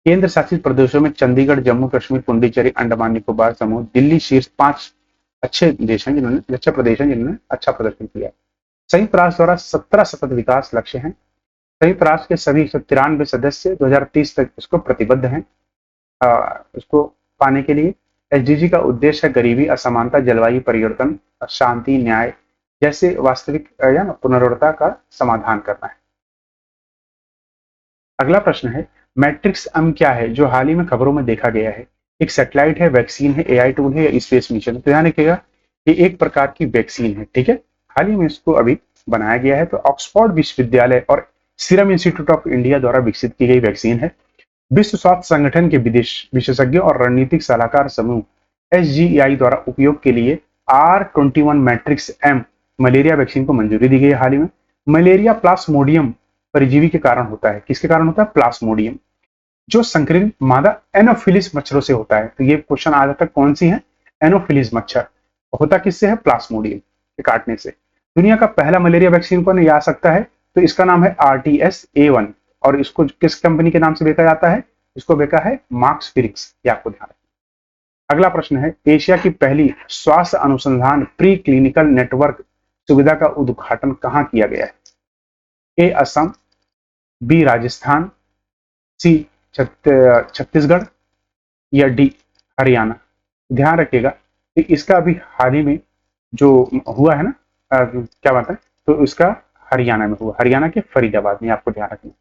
केंद्र शासित प्रदेशों में चंडीगढ़, जम्मू कश्मीर, पुडुचेरी, अंडमान निकोबार समूह, दिल्ली शीर्ष 5 अच्छे देश हैं जिन्होंने अच्छे प्रदेश हैं जिन्होंने अच्छा प्रदर्शन किया। संयुक्त राष्ट्र द्वारा 17 सतत विकास लक्ष्य हैं। संयुक्त राष्ट्र के सभी 193 सदस्य 2030 तक इसको प्रतिबद्ध हैं उसको पाने के लिए। एसडीजी का उद्देश्य है गरीबी, असमानता, जलवायु परिवर्तन, शांति, न्याय जैसे वास्तविक या पुनर्वरता का समाधान करना है। अगला प्रश्न है मैट्रिक्स एम क्या है जो हाल ही में खबरों में देखा गया है? एक सैटेलाइट है, वैक्सीन है, एआई टूल है या स्पेस मिशन है? तो ध्यान रखिएगा ये एक प्रकार की वैक्सीन है, ठीक है। हाल ही में इसको अभी बनाया गया है, तो ऑक्सफोर्ड विश्वविद्यालय और सीरम इंस्टीट्यूट ऑफ इंडिया द्वारा विकसित की गई वैक्सीन है। विश्व स्वास्थ्य संगठन के विदेश विशेषज्ञों और रणनीतिक सलाहकार समूह एसजीईआई द्वारा उपयोग के लिए R21 matrix M malaria vaccine को मंजूरी दी गई हाल ही में। मलेरिया प्लास्मोडियम परजीवी के कारण होता है। किसके कारण होता है? प्लास्मोडियम, जो संक्रमित मादा एनोफिलिस मच्छरों से होता है। तो ये क्वेश्चन आ जाता है कौन सी है? एनोफिलिस मच्छर। होता किससे है? प्लास्मोडियम के काटने से। दुनिया का पहला मलेरिया वैक्सीन कौन आ सकता है? तो इसका नाम है RTS-A1 और इसको किस कंपनी के नाम से बेचा जाता है? इसको बेचा है मार्क्स फिरिक्स, ये आपको ध्यान रखना। अगला प्रश्न है एशिया की पहली स्वास्थ्य अनुसंधान प्री क्लिनिकल नेटवर्क सुविधा का उद्घाटन कहां किया गया है? ए असम, बी राजस्थान, सी छत्तीसगढ़ या डी हरियाणा? ध्यान रखिएगा कि इसका अभी हाल ही में जो हुआ है ना क्या बात है, तो इसका हरियाणा में हुआ, हरियाणा के फरीदाबाद में, आपको ध्यान रखना।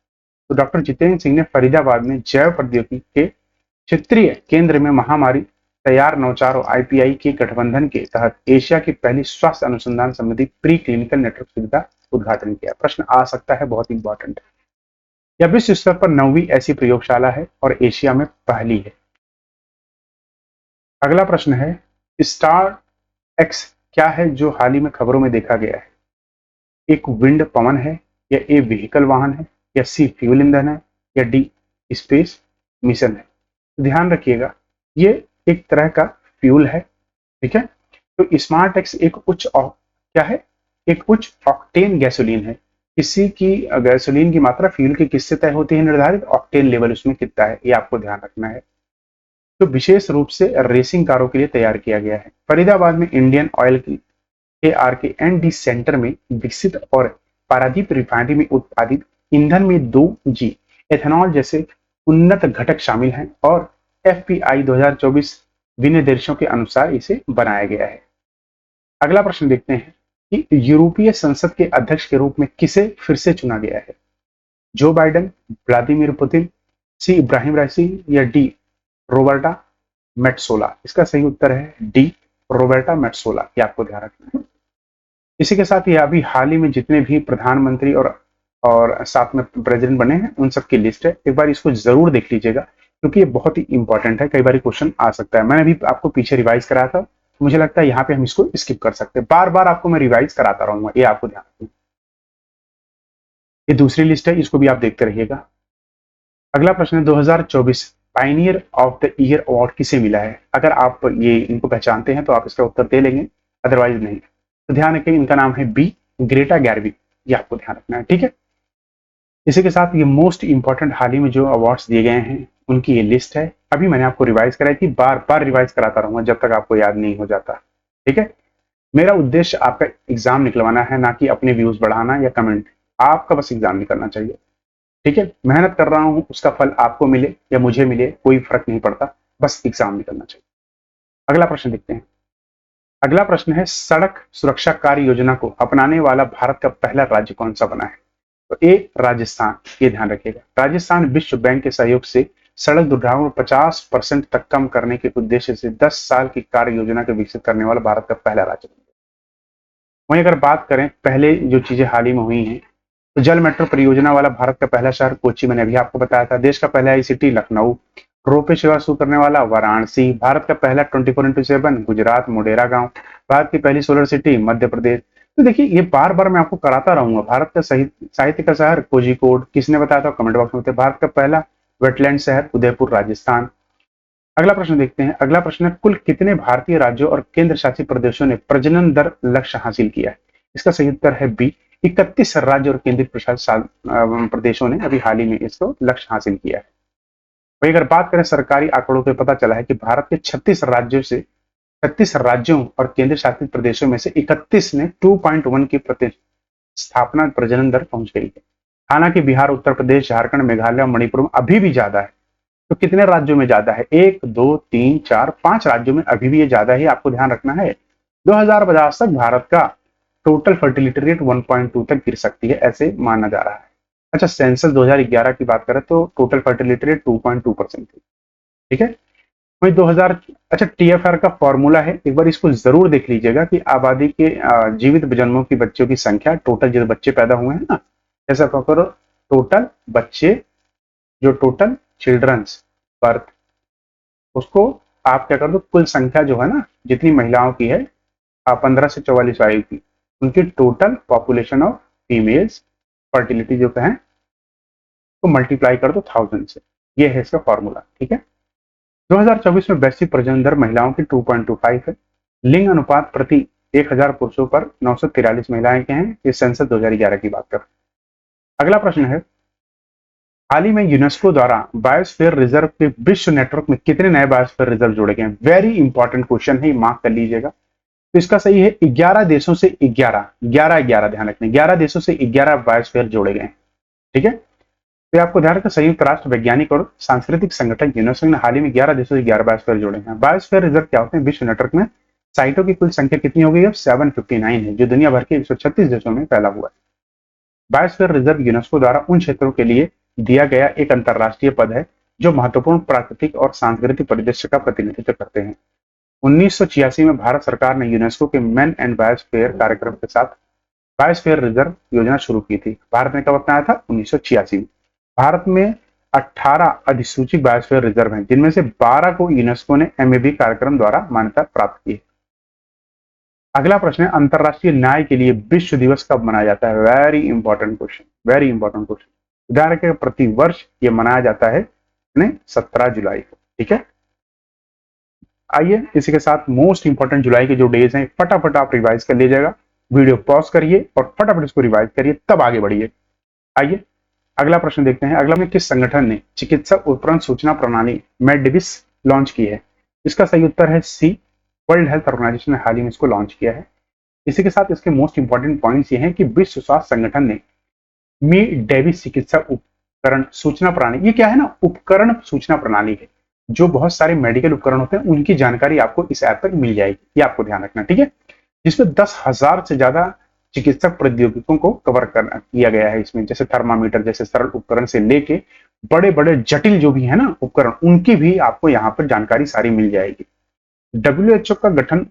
तो डॉक्टर जितेंद्र सिंह ने फरीदाबाद में जैव प्रौद्योगिकी के क्षेत्रीय केंद्र में महामारी तैयार नवाचार और आईपीआई के गठबंधन के तहत एशिया की पहली स्वास्थ्य अनुसंधान संबंधी प्री क्लिनिकल नेटवर्क सुविधा उद्घाटन किया। प्रश्न आ सकता है, बहुत इंपॉर्टेंट है। यह विश्व स्तर पर 9वीं ऐसी प्रयोगशाला है और एशिया में पहली है। अगला प्रश्न है स्टार एक्स क्या है जो हाल ही में खबरों में देखा गया है? एक विंड पवन है या ए व्हीकल वाहन है या सी फ्यूल ईंधन है या डी स्पेस मिशन है? ध्यान रखिएगा ये एक तरह का फ्यूल है, ठीक है। तो स्मार्ट एक्स एक क्या है? एक उच्च ऑक्टेन गैसोलीन है। किसी की गैसोलीन की मात्रा फ्यूल की किससे तय होती है निर्धारित? ऑक्टेन लेवल उसमें कितना है, ये आपको ध्यान रखना है। तो विशेष रूप से रेसिंग कारों के लिए तैयार किया गया है। फरीदाबाद में इंडियन ऑयल की ARK&D सेंटर में विकसित और पारादीप रिफाइनरी में उत्पादित ईंधन में 2G एथेनॉल जैसे उन्नत घटक शामिल हैं और FPI 2024 विनिर्देशों के अनुसार इसे बनाया गया है। अगला प्रश्न देखते हैं कि यूरोपीय संसद के अध्यक्ष के रूप में किसे फिर से चुना गया है? जो बाइडेन, व्लादिमीर पुतिन, सी इब्राहिम राइसी या डी रोबर्टा मेट्सोला? इसका सही उत्तर है डी रोबर्टा मेट्सोला, ये आपको ध्यान रखना है। इसी के साथ ये अभी हाल ही में जितने भी प्रधानमंत्री और साथ में प्रेसिडेंट बने हैं उन सबकी लिस्ट है। एक बार इसको जरूर देख लीजिएगा क्योंकि ये बहुत ही इंपॉर्टेंट है, कई बार क्वेश्चन आ सकता है। मैंने भी आपको पीछे रिवाइज कराया था, मुझे लगता है यहाँ पे हम इसको स्किप कर सकते हैं, बार बार आपको मैं रिवाइज कराता रहूंगा, ये आपको ध्यान रखना। ये दूसरी लिस्ट है, इसको भी आप देखते रहिएगा। अगला प्रश्न है 2024 Pioneer of the year award किसे मिला है? अगर आप ये इनको पहचानते हैं तो आप इसका उत्तर दे लेंगे, अदरवाइज नहीं। तो ध्यान रखें इनका नाम है बी ग्रेटा गैरवी, ये आपको ध्यान रखना है, ठीक है। इसी के साथ ये मोस्ट इंपॉर्टेंट हाल ही में जो अवार्ड्स दिए गए हैं उनकी ये लिस्ट है। अभी मैंने आपको रिवाइज कराई थी, बार बार रिवाइज कराता रहूंगा जब तक आपको याद नहीं हो जाता, ठीक है। मेरा उद्देश्य आपका एग्जाम निकलवाना है, ना कि अपने व्यूज बढ़ाना या कमेंट। आपका बस एग्जाम निकलना चाहिए, ठीक है। मेहनत कर रहा हूं, उसका फल आपको मिले या मुझे मिले कोई फर्क नहीं पड़ता, बस एग्जाम निकलना चाहिए। अगला प्रश्न देखते हैं। अगला प्रश्न है सड़क सुरक्षा कार्य योजना को अपनाने वाला भारत का पहला राज्य कौन सा बना है? तो ए राजस्थान, ये ध्यान रखिएगा। राजस्थान विश्व बैंक के सहयोग से सड़क दुर्घटनाओं को 50% तक कम करने के उद्देश्य से 10 साल की कार्य योजना को विकसित करने वाला भारत का पहला राज्य बन गया। वहीं अगर बात करें पहले जो चीजें हाल ही में हुई हैं, तो जल मेट्रो परियोजना वाला भारत का पहला शहर कोच्चि, मैंने अभी आपको बताया था। देश का पहला ICT लखनऊ। रोपे सेवा शुरू करने वाला वाराणसी। भारत का पहला 24x7 गुजरात मोढेरा गांव। भारत की पहली सोलर सिटी मध्य प्रदेश। तो देखिए ये बार बार मैं आपको कराता रहूंगा। भारत का साहित्य का शहर कोझिकोड, किसने बताया था कमेंट बॉक्स में बताइए। भारत का पहला वेटलैंड शहर उदयपुर राजस्थान। अगला प्रश्न देखते हैं। अगला प्रश्न है, कुल कितने भारतीय राज्यों और केंद्र शासित प्रदेशों ने प्रजनन दर लक्ष्य हासिल किया है? इसका सही उत्तर है बी, 31 राज्य और केंद्रित प्रशासित प्रदेशों ने अभी हाल ही में इसको लक्ष्य हासिल किया है। वही अगर बात करें सरकारी आंकड़ों पे पता चला है कि भारत के 36 राज्यों और केंद्र शासित प्रदेशों में से 31 ने 2.1 की प्रतिस्थापना प्रजनन दर पहुंच गई है। हालांकि बिहार, उत्तर प्रदेश, झारखंड, मेघालय और मणिपुर में अभी भी ज्यादा है। तो कितने राज्यों में ज्यादा है? 1, 2, 3, 4, 5 राज्यों में अभी भी ये ज्यादा ही, आपको ध्यान रखना है। 2050 तक भारत का टोटल फर्टिलिटी रेट 1.2 तक गिर सकती है, ऐसे माना जा रहा है। अच्छा, सेंसस 2011 की बात करें तो टोटल फर्टिलिटी रेट 2.2% थी। ठीक है, वही 2000। अच्छा, TFR का फॉर्मूला है, एक बार इसको जरूर देख लीजिएगा कि आबादी के जीवित जन्मों की बच्चों की संख्या, टोटल जो बच्चे पैदा हुए हैं ना, ऐसा करो टोटल बच्चे, जो टोटल चिल्ड्रंस बर्थ, उसको आप क्या कर दो, कुल संख्या जो है ना जितनी महिलाओं की है 15 से 44 आयु की, उनकी total population of females fertility जो कहें तो मल्टीप्लाई कर दो 1000 से। ये है इसका फॉर्मूला। ठीक है, 2024 में वैश्विक प्रजनन दर महिलाओं की 2.25 है। लिंग अनुपात प्रति 1000 पुरुषों पर 943 महिलाएं के हैं। ये सेंसस 2011 की बात कर। अगला प्रश्न है, हाल ही में यूनेस्को द्वारा बायोस्फीयर रिजर्व के विश्व नेटवर्क में कितने नए बायोस्फीयर रिजर्व जोड़े गए हैं? वेरी इंपॉर्टेंट क्वेश्चन है, मार्क कर लीजिएगा। तो इसका सही है 11 देशों से 11 ध्यान रखना, 11 देशों से 11 बायोस्फीयर जोड़े गए। ठीक है, तो आपको ध्यान रखना, संयुक्त राष्ट्र वैज्ञानिक और सांस्कृतिक संगठन यूनेस्को ने हाल ही में 11 देशों से 11 बायोस्फीयर जोड़े हैं। बायोस्फीयर रिजर्व क्या होते हैं? विश्व नेटवर्क में साइटों की कुल संख्या कितनी हो गई अब? 759 है, जो दुनिया भर के 136 देशों में फैला हुआ है। बायोस्फीयर रिजर्व यूनेस्को द्वारा उन क्षेत्रों के लिए दिया गया एक अंतरराष्ट्रीय पद है जो महत्वपूर्ण प्राकृतिक और सांस्कृतिक परिदृश्य का प्रतिनिधित्व करते हैं। 1986 में भारत सरकार ने यूनेस्को के मैन एंड बायोस्फीयर कार्यक्रम के साथ बायोस्फीयर रिजर्व योजना शुरू की थी। भारत ने कब अपनाया था? 1986 में। भारत में 18 अधिसूचित बायोस्फीयर रिजर्व हैं, जिनमें से 12 को यूनेस्को ने MAB कार्यक्रम द्वारा मान्यता प्राप्त की है। अगला प्रश्न है, अंतरराष्ट्रीय न्याय के लिए विश्व दिवस कब मनाया जाता है? Very important question, very important question. उदाहरण के प्रति वर्ष ये मनाया जाता है 17 जुलाई को। ठीक है, आइए इसी के साथ मोस्ट इंपॉर्टेंट जुलाई के जो डेज हैं फटाफट आप रिवाइज कर लीजिएगा। वीडियो पॉज करिए और फटाफट इसको रिवाइज करिए, तब आगे बढ़िए। आइए अगला प्रश्न देखते हैं। अगला में किस संगठन ने चिकित्सा उपकरण सूचना प्रणाली मेडविस लॉन्च की है? इसका सही उत्तर है सी, वर्ल्ड हेल्थ ऑर्गेनाइजेशन ने हाल ही में इसको लॉन्च किया है। इसी के साथ इसके मोस्ट इंपॉर्टेंट पॉइंट्स ये हैं कि विश्व स्वास्थ्य संगठन ने मी डेविस चिकित्सा उपकरण सूचना प्रणाली, ये क्या है ना, उपकरण सूचना प्रणाली है। जो बहुत सारे मेडिकल उपकरण होते हैं उनकी जानकारी आपको इस ऐप पर मिल जाएगी, ये आपको ध्यान रखना। ठीक है, जिसमें 10,000 से ज्यादा चिकित्सक प्रौद्योगिकियों को कवर किया गया है इसमें, जैसे थर्मामीटर जैसे सरल उपकरण से लेके बड़े बड़े जटिल जो भी है ना उपकरण, उनकी भी आपको यहाँ पर जानकारी सारी मिल जाएगी। WHO का गठन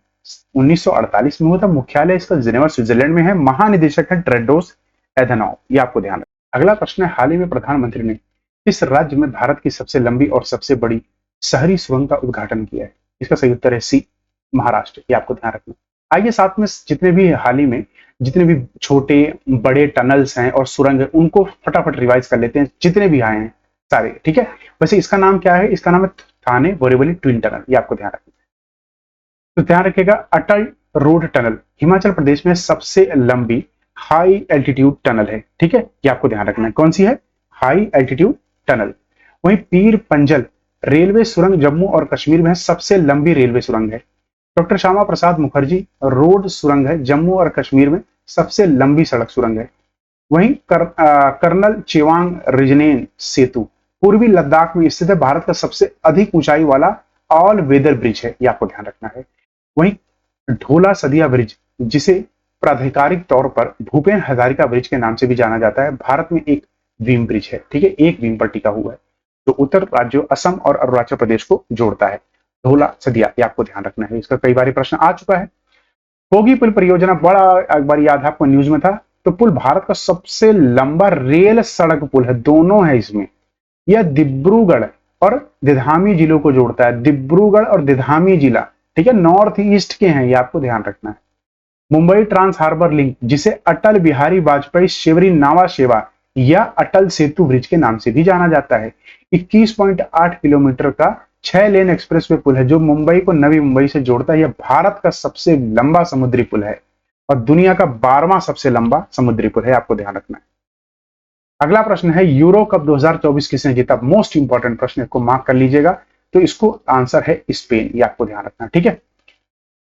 1948 में हुआ था। मुख्यालय इसका जिनेवा स्विट्जरलैंड में है। महानिदेशक है टेड्रोस एधनॉम, ये आपको ध्यान रखना। अगला प्रश्न है, हाल ही में प्रधानमंत्री ने किस राज्य में भारत की सबसे लंबी और सबसे बड़ी शहरी सुरंग का उद्घाटन किया है? इसका सही उत्तर है सी, महाराष्ट्र, ये आपको ध्यान रखना। आइए साथ में जितने भी हाल ही में जितने भी छोटे बड़े टनल्स हैं और सुरंग है उनको फटाफट रिवाइज कर लेते हैं, जितने भी आए हैं सारे। ठीक है, वैसे इसका नाम क्या है? इसका नाम है थाने बोरीवली ट्विन टनल, ये आपको ध्यान रखना। तो ध्यान रखिएगा, अटल रोड टनल हिमाचल प्रदेश में सबसे लंबी हाई एल्टीट्यूड टनल है। ठीक है, ये आपको ध्यान रखना है। कौन सी है? High altitude tunnel. वहीं पीर पंजल रेलवे सुरंग जम्मू और कश्मीर में सबसे लंबी रेलवे सुरंग है। डॉक्टर श्यामा प्रसाद मुखर्जी रोड सुरंग है, जम्मू और कश्मीर में सबसे लंबी सड़क सुरंग है। वहीं कर्नल चेवांग रिजनेन सेतु पूर्वी लद्दाख में स्थित है, भारत का सबसे अधिक ऊंचाई वाला ऑल वेदर ब्रिज है, यह आपको ध्यान रखना है। वहीं ढोला सदिया ब्रिज, जिसे प्राधिकारिक तौर पर भूपेन हजारिका ब्रिज के नाम से भी जाना जाता है, भारत में एक बीम ब्रिज है। ठीक है, एक बीम पर टिका हुआ है, जो उत्तर राज्यों असम और अरुणाचल प्रदेश को जोड़ता है। ढोला सदिया, ये आपको ध्यान रखना है, इसका कई बार प्रश्न आ चुका है। बोगी पुल परियोजना बड़ा एक बार याद है आपको, न्यूज में था, तो पुल भारत का सबसे लंबा रेल सड़क पुल है, दोनों है इसमें। यह डिब्रूगढ़ और दिधामी जिलों को जोड़ता है, डिब्रूगढ़ और दिधामी जिला, ठीक है, नॉर्थ ईस्ट के हैं, ये आपको ध्यान रखना है। मुंबई ट्रांस हार्बर लिंक, जिसे अटल बिहारी वाजपेयी शिवरी नावा सेवा या अटल सेतु ब्रिज के नाम से भी जाना जाता है। 21.8 किलोमीटर का 6 लेन एक्सप्रेसवे पुल है जो मुंबई को नवी मुंबई से जोड़ता है। यह भारत का सबसे लंबा समुद्री पुल है और दुनिया का 12वां सबसे लंबा समुद्री पुल है, आपको ध्यान रखना है। अगला प्रश्न है यूरो कप 2024 किसने जीता? मोस्ट इंपॉर्टेंट प्रश्न को मार्क कर लीजिएगा। तो इसको आंसर है स्पेन, ये आपको ध्यान रखना है, ठीक है।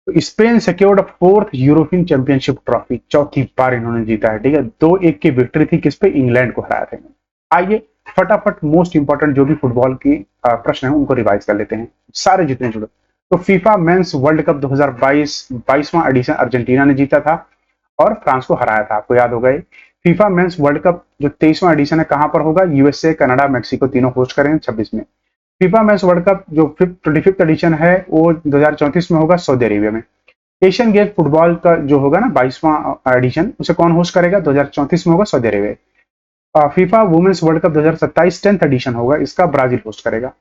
तो Spain secured 4th European championship trophy, चौथी बार इन्होंने जीता है, ठीक है। 2-1 की विक्ट्री थी किस पे? इंग्लैंड को हराया था। आइए फटाफट मोस्ट इंपॉर्टेंट जो भी फुटबॉल की प्रश्न है उनको रिवाइज कर लेते हैं, सारे जितने जुड़े। तो फीफा मेंस वर्ल्ड कप 2022 22वां एडिशन अर्जेंटीना ने जीता था और फ्रांस को हराया था, आपको याद होगा। फीफा मेंस वर्ल्ड कप जो 23वां एडिशन है कहां पर होगा? यूएसए, कनाडा, मेक्सिको तीनों होस्ट करेंगे 26 में। फीफा मेंस वर्ल्ड कप जो 25th एडिशन है वो 2034 में होगा सऊदी अरेबिया में। एशियन गेम फुटबॉल का जो होगा ना 22वां एडिशन, उसे कौन होस्ट करेगा? 2034 में होगा Saudi Arabia. FIFA women's world cup 2027 10th edition होगा, इसका ब्राजील होस्ट करेगा।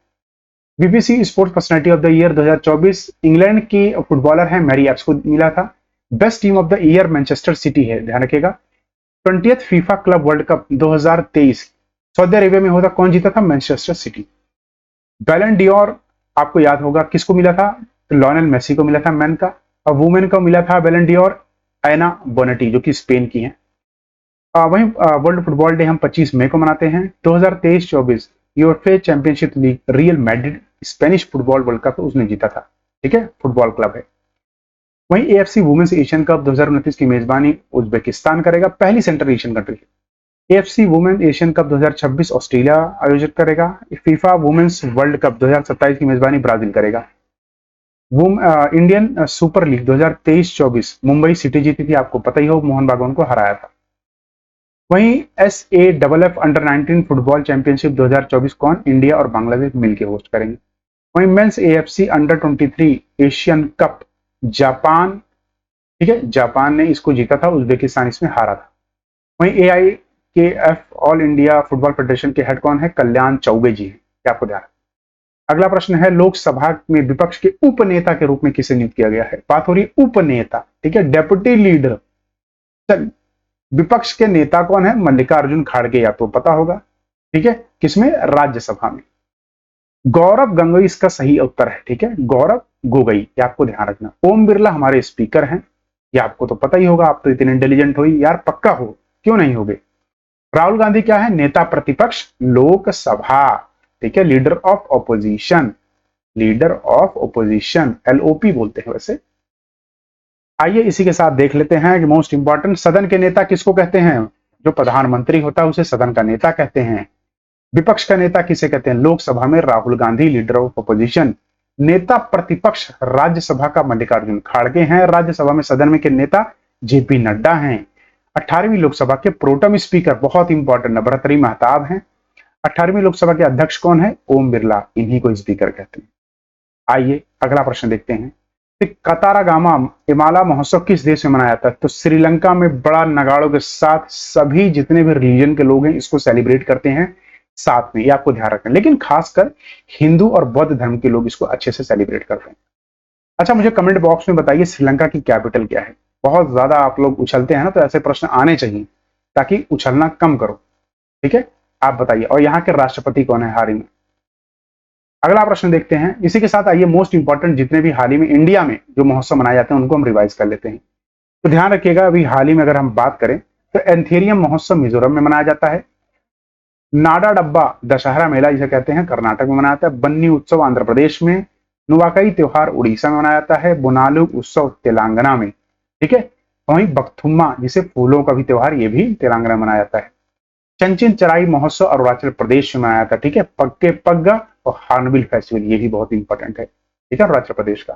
BBC sports personality of the year 2024 England की फुटबॉलर है मैरी एप्स को मिला था। Best team of the year Manchester City है, ध्यान रखिएगा। 20th FIFA club world cup 2023 Saudi Arabia में होता, कौन जीता था? Manchester city. बैलन डियोर आपको याद होगा किसको मिला था? लियोनेल मेसी को मिला था मैन का, और वुमेन को मिला था बैलन डियोर एना बोनेटी जो कि स्पेन की हैं। वहीं वर्ल्ड फुटबॉल डे हम 25 मई को मनाते हैं। 2023-24 UEFA championship league real Madrid Spanish football world cup उसने जीता था, ठीक है, फुटबॉल क्लब है। वहीं एएफसी वुमेन्स एशियन कप 2029 की मेजबानी उज्बेकिस्तान करेगा, पहली central Asian country. AFC women Asian cup 2026 Australia आयोजित करेगा। फीफा वुमेन्स वर्ल्ड कप 2027 की मेजबानी ब्राजील करेगा। Indian super league 2023-24 Mumbai city जीती थी, आपको पता ही हो, मोहन बागान को हराया था। वहीं SAFF अंडर 19 फुटबॉल चैंपियनशिप 2024 कौन? इंडिया और बांग्लादेश मिलकर होस्ट करेंगे। वहीं men's AFC under 23 Asian cup Japan, ठीक है, जापान ने इसको जीता था, उज्बेकिस्तान इसमें हारा था। वहीं AIKF all India football federation के हेड कौन है? कल्याण चौबे जी है, आपको ध्यान। अगला प्रश्न है लोकसभा में विपक्ष के उपनेता के रूप में किसे नियुक्त किया गया है? बात हो रही है उपनेता, ठीक है, डेप्यूटी लीडर। चल विपक्ष के नेता कौन है? मल्लिकार्जुन खड़गे, या तो पता होगा, ठीक है, किसमें? राज्यसभा में। गौरव गंगोई इसका सही उत्तर है, ठीक है, गौरव गोगोई, ये आपको ध्यान रखना। ओम बिरला हमारे स्पीकर हैं, ये आपको तो पता ही होगा, आप तो इतने इंटेलिजेंट हो यार, पक्का हो, क्यों नहीं होगे। राहुल गांधी क्या है? नेता प्रतिपक्ष लोकसभा, ठीक है, leader of opposition, leader of opposition LOP बोलते हैं वैसे। आइए इसी के साथ देख लेते हैं कि मोस्ट इंपॉर्टेंट सदन के नेता किसको कहते हैं? जो प्रधानमंत्री होता है उसे सदन का नेता कहते हैं। विपक्ष का नेता किसे कहते हैं? लोकसभा में Rahul Gandhi leader of opposition. नेता प्रतिपक्ष राज्यसभा का मल्लिकार्जुन खड़गे हैं। राज्यसभा में सदन में के नेता JP नड्डा हैं। 18वीं लोकसभा के प्रोटम स्पीकर बहुत इंपॉर्टेंट भर्तृहरि महताब हैं। 18वीं लोकसभा के अध्यक्ष कौन है? ओम बिरला, इन्हीं को स्पीकर कहते हैं। आइए अगला प्रश्न देखते हैं। कतारागामा इमाला महोत्सव किस देश में मनाया जाता है? तो श्रीलंका में बड़ा नगाड़ों के साथ सभी जितने भी रिलीजन के लोग हैं इसको सेलिब्रेट करते हैं साथ में, ये आपको ध्यान रखना, लेकिन खासकर हिंदू और बौद्ध धर्म के लोग इसको अच्छे से सेलिब्रेट करते हैं। अच्छा, मुझे कमेंट बॉक्स में बताइए श्रीलंका की कैपिटल क्या है? बहुत ज्यादा आप लोग उछलते हैं ना, तो ऐसे प्रश्न आने चाहिए ताकि उछलना कम करो, ठीक है, आप बताइए। और यहाँ के राष्ट्रपति कौन है हाल ही में? अगला प्रश्न देखते हैं। इसी के साथ आइए मोस्ट इंपॉर्टेंट जितने भी हाल ही में इंडिया में जो महोत्सव मनाए जाते हैं उनको हम रिवाइज कर लेते हैं। तो ध्यान रखिएगा, अभी हाल ही में अगर हम बात करें तो एंथेरियम महोत्सव मिजोरम में मनाया जाता है। नाडा डब्बा दशहरा मेला जिसे कहते हैं कर्नाटक में मनाया जाता है। बन्नी उत्सव आंध्र प्रदेश में। नुवाकई त्योहार उड़ीसा में मनाया जाता है। बुनालू उत्सव तेलंगाना में, ठीक है। वहीं बख्थुम्मा जिसे फूलों का भी त्योहार, ये भी तेलंगाना में मनाया जाता है। चंचिन चराई महोत्सव अरुणाचल प्रदेश में मनाया जाता है, ठीक है। पक्के पग्गा और हार्नबिल फेस्टिवल, ये भी बहुत इंपॉर्टेंट है, ठीक है, अरुणाचल प्रदेश का।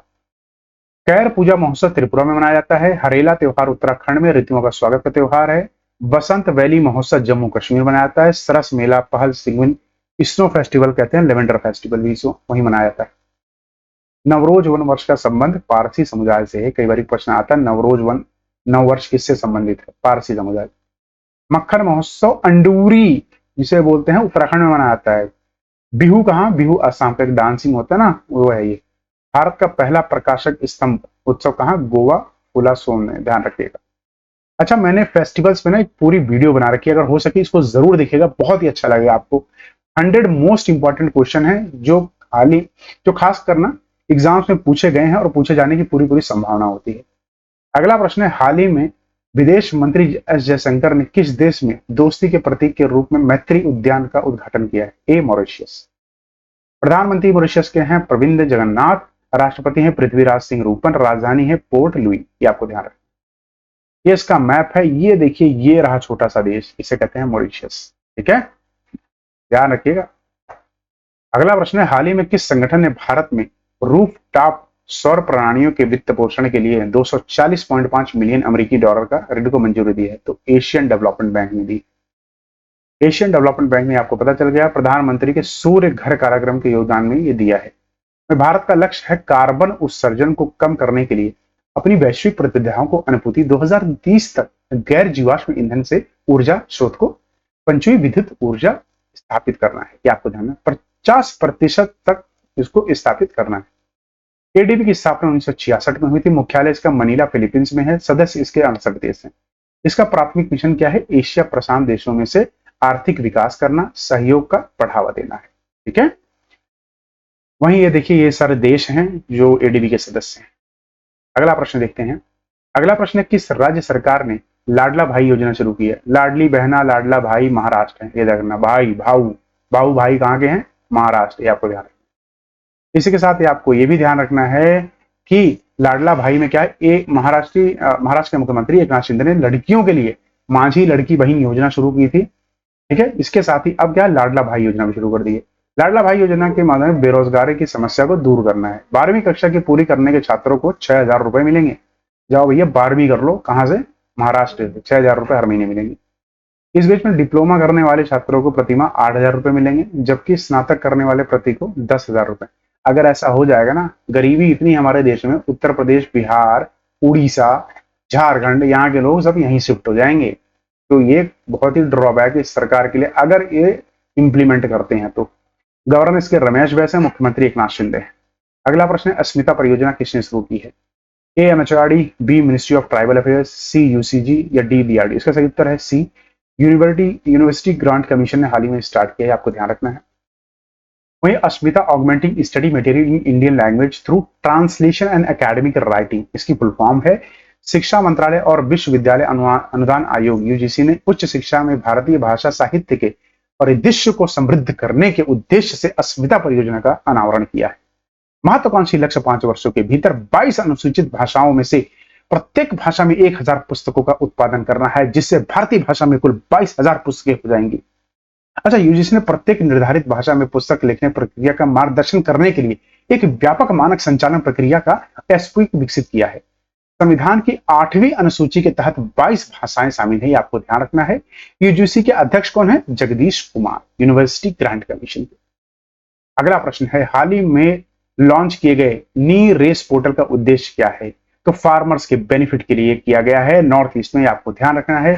कैर पूजा महोत्सव त्रिपुरा में मनाया जाता है। हरेला त्योहार उत्तराखंड में ऋतुओं का स्वागत का त्योहार है। बसंत वैली महोत्सव जम्मू कश्मीर मनाया जाता है। सरस मेला पहल सिंगविन स्नो फेस्टिवल कहते हैं, लेवेंडर फेस्टिवल भी वही मनाया जाता है। नवरोज वन वर्ष का संबंध पारसी समुदाय से है। कई बार प्रश्न आता है नवरोज वन नववर्ष किससे संबंधित है? पारसी समुदाय। मक्खन महोत्सव अंडूरी जिसे बोलते हैं उत्तराखंड में मनाया जाता है। बिहू कहाँ, बिहू असम का एक डांसिंग होता है ना, वो है ये। भारत का पहला प्रकाशक स्तंभ उत्सव कहाँ, गोवा उलासोम में, ध्यान रखिएगा। अच्छा, मैंने फेस्टिवल्स पे ना एक पूरी वीडियो बना रखी है, अगर हो सके इसको जरूर देखिएगा, बहुत ही अच्छा लगेगा आपको। 100 मोस्ट इंपॉर्टेंट क्वेश्चन है जो हाल जो खास करना एग्जाम्स में पूछे गए हैं और पूछे जाने की पूरी पूरी संभावना होती है। अगला प्रश्न है, हाल ही में विदेश मंत्री एस जयशंकर ने किस देश में दोस्ती के प्रतीक के रूप में मैत्री उद्यान का उद्घाटन किया है? ए मॉरिशस। प्रधानमंत्री मॉरिशस के हैं प्रविंद जगन्नाथ, राष्ट्रपति हैं पृथ्वीराज सिंह रूपन, राजधानी है पोर्ट लुई। ये आपको ध्यान रखना। ये इसका मैप है, ये देखिए, ये रहा छोटा सा देश, इसे कहते हैं मॉरिशस। ठीक है, ध्यान रखिएगा। अगला प्रश्न है, हाल ही में किस संगठन ने भारत में रूफ टॉप सौर प्रणालियों के वित्त पोषण के लिए 240.5 मिलियन अमेरिकी डॉलर का ऋण को मंजूरी दी है? तो एशियन डेवलपमेंट बैंक ने दी। एशियन डेवलपमेंट बैंक ने, आपको पता चल गया, प्रधानमंत्री के सूर्य घर कार्यक्रम के योगदान में ये दिया है। भारत का लक्ष्य है कार्बन उत्सर्जन को कम करने के लिए अपनी वैश्विक प्रतिबद्धताओं को अनुभूति 2030 तक गैर जीवाश्म ईंधन से ऊर्जा स्रोत को पंचवी विद्युत ऊर्जा स्थापित करना है। ये आपको ध्यान, 50% तक इसको स्थापित करना है। एडीबी की स्थापना 1966 में हुई थी। मुख्यालय इसका मनीला फिलीपींस में है। सदस्य इसके 68 देश हैं। इसका प्राथमिक मिशन क्या है? एशिया प्रशांत देशों में से आर्थिक विकास करना, सहयोग का बढ़ावा देना है। ठीक है, वहीं ये देखिए, ये सारे देश हैं जो एडीबी के सदस्य हैं। अगला प्रश्न देखते हैं। अगला प्रश्न है, किस राज्य सरकार ने लाडला भाई योजना शुरू की है? लाडली बहना लाडला भाई महाराष्ट्र है, ये देखना, भाई भाऊ भाऊ भाई कहाँ के हैं? महाराष्ट्र। ये आपको ध्यान रखना। इसी के साथ आपको ये भी ध्यान रखना है कि लाडला भाई में क्या है, एक महाराष्ट्र के मुख्यमंत्री एकनाथ शिंदे ने लड़कियों के लिए माझी लड़की बहन योजना शुरू की थी। ठीक है, इसके साथ ही अब क्या, लाडला भाई योजना भी शुरू कर दी है। लाडला भाई योजना के माध्यम से बेरोजगारी की समस्या को दूर करना है। 12वीं कक्षा की पूरी करने के छात्रों को 6,000 रुपए मिलेंगे। जाओ भैया 12वीं कर लो, कहां से? महाराष्ट्र से। 6,000 रुपए हर महीने मिलेंगे। इस बीच में डिप्लोमा करने वाले छात्रों को प्रतिमा 8,000 रुपए मिलेंगे, जबकि स्नातक करने वाले प्रति को 10,000 रुपए। अगर ऐसा हो जाएगा ना, गरीबी इतनी हमारे देश में, उत्तर प्रदेश, बिहार, उड़ीसा, झारखंड, यहाँ के लोग सब यहीं शिफ्ट हो जाएंगे। तो ये बहुत ही ड्रॉबैक है सरकार के लिए, अगर ये इंप्लीमेंट करते हैं तो। गवर्नर इसके रमेश बैस है, मुख्यमंत्री एकनाथ शिंदे है। अगला प्रश्न है, अस्मिता परियोजना किसने शुरू की है? A MHRD, B ministry of tribal affairs, C UGC या डी डीआरडी। इसका सही उत्तर है सी, यूनिवर्सिटी ग्रांट कमीशन ने हाल ही में स्टार्ट किया है, आपको ध्यान रखना है। वहीं ASMITA augmenting study material in Indian language through translation and academic writing, इसकी फुल फॉर्म है। शिक्षा मंत्रालय और विश्वविद्यालय अनुदान आयोग यूजीसी ने उच्च शिक्षा में भारतीय भाषा साहित्य के परिदृश्य को समृद्ध करने के उद्देश्य से अस्मिता परियोजना का अनावरण किया है। महत्वाकांक्षी लक्ष्य 5 वर्षों के भीतर 22 अनुसूचित भाषाओं में से प्रत्येक भाषा में 1,000 पुस्तकों का उत्पादन करना है, जिससे भारतीय भाषा में कुल 22,000 पुस्तकें हो जाएंगी। अच्छा, यूजीसी ने प्रत्येक निर्धारित भाषा में पुस्तक लिखने प्रक्रिया का मार्गदर्शन करने के लिए एक व्यापक मानक संचालन प्रक्रिया का एसपी विकसित किया है। संविधान की 8वीं अनुसूची के तहत 22 भाषाएं शामिल है, आपको ध्यान रखना है। यूजीसी के अध्यक्ष कौन है? Jagdish Kumar, university grant commission के। अगला प्रश्न है, हाल ही में लॉन्च किए गए नी रेस पोर्टल का उद्देश्य क्या है? तो फार्मर्स के बेनिफिट के लिए किया गया है, नॉर्थ ईस्ट में, आपको ध्यान रखना है।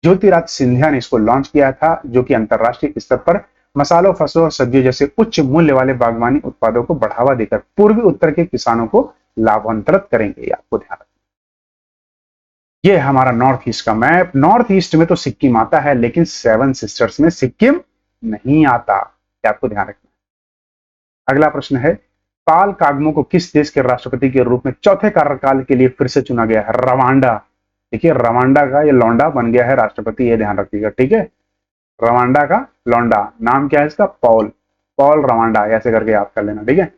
ज्योतिराज सिंधिया ने इसको लॉन्च किया था, जो कि अंतरराष्ट्रीय स्तर पर मसालों, फसलों और सब्जियों जैसे उच्च मूल्य वाले बागवानी उत्पादों को बढ़ावा देकर पूर्वी उत्तर के किसानों को लाभान्वित करेंगे, आपको ध्यान रखना। ये हमारा नॉर्थ ईस्ट का मैप। नॉर्थ ईस्ट में तो सिक्किम आता है, लेकिन 7 सिस्टर्स में सिक्किम नहीं आता, आपको ध्यान रखना। अगला प्रश्न है, पाल कागमो को किस देश के राष्ट्रपति के रूप में चौथे कार्यकाल के लिए फिर से चुना गया है? रवांडा। देखिए, रवांडा का ये लौंडा बन गया है राष्ट्रपति, ये ध्यान रखिएगा। ठीक है, रवांडा का लौंडा, नाम क्या है इसका? पॉल, पॉल रवांडा, ऐसे करके आप कर लेना। ठीक है,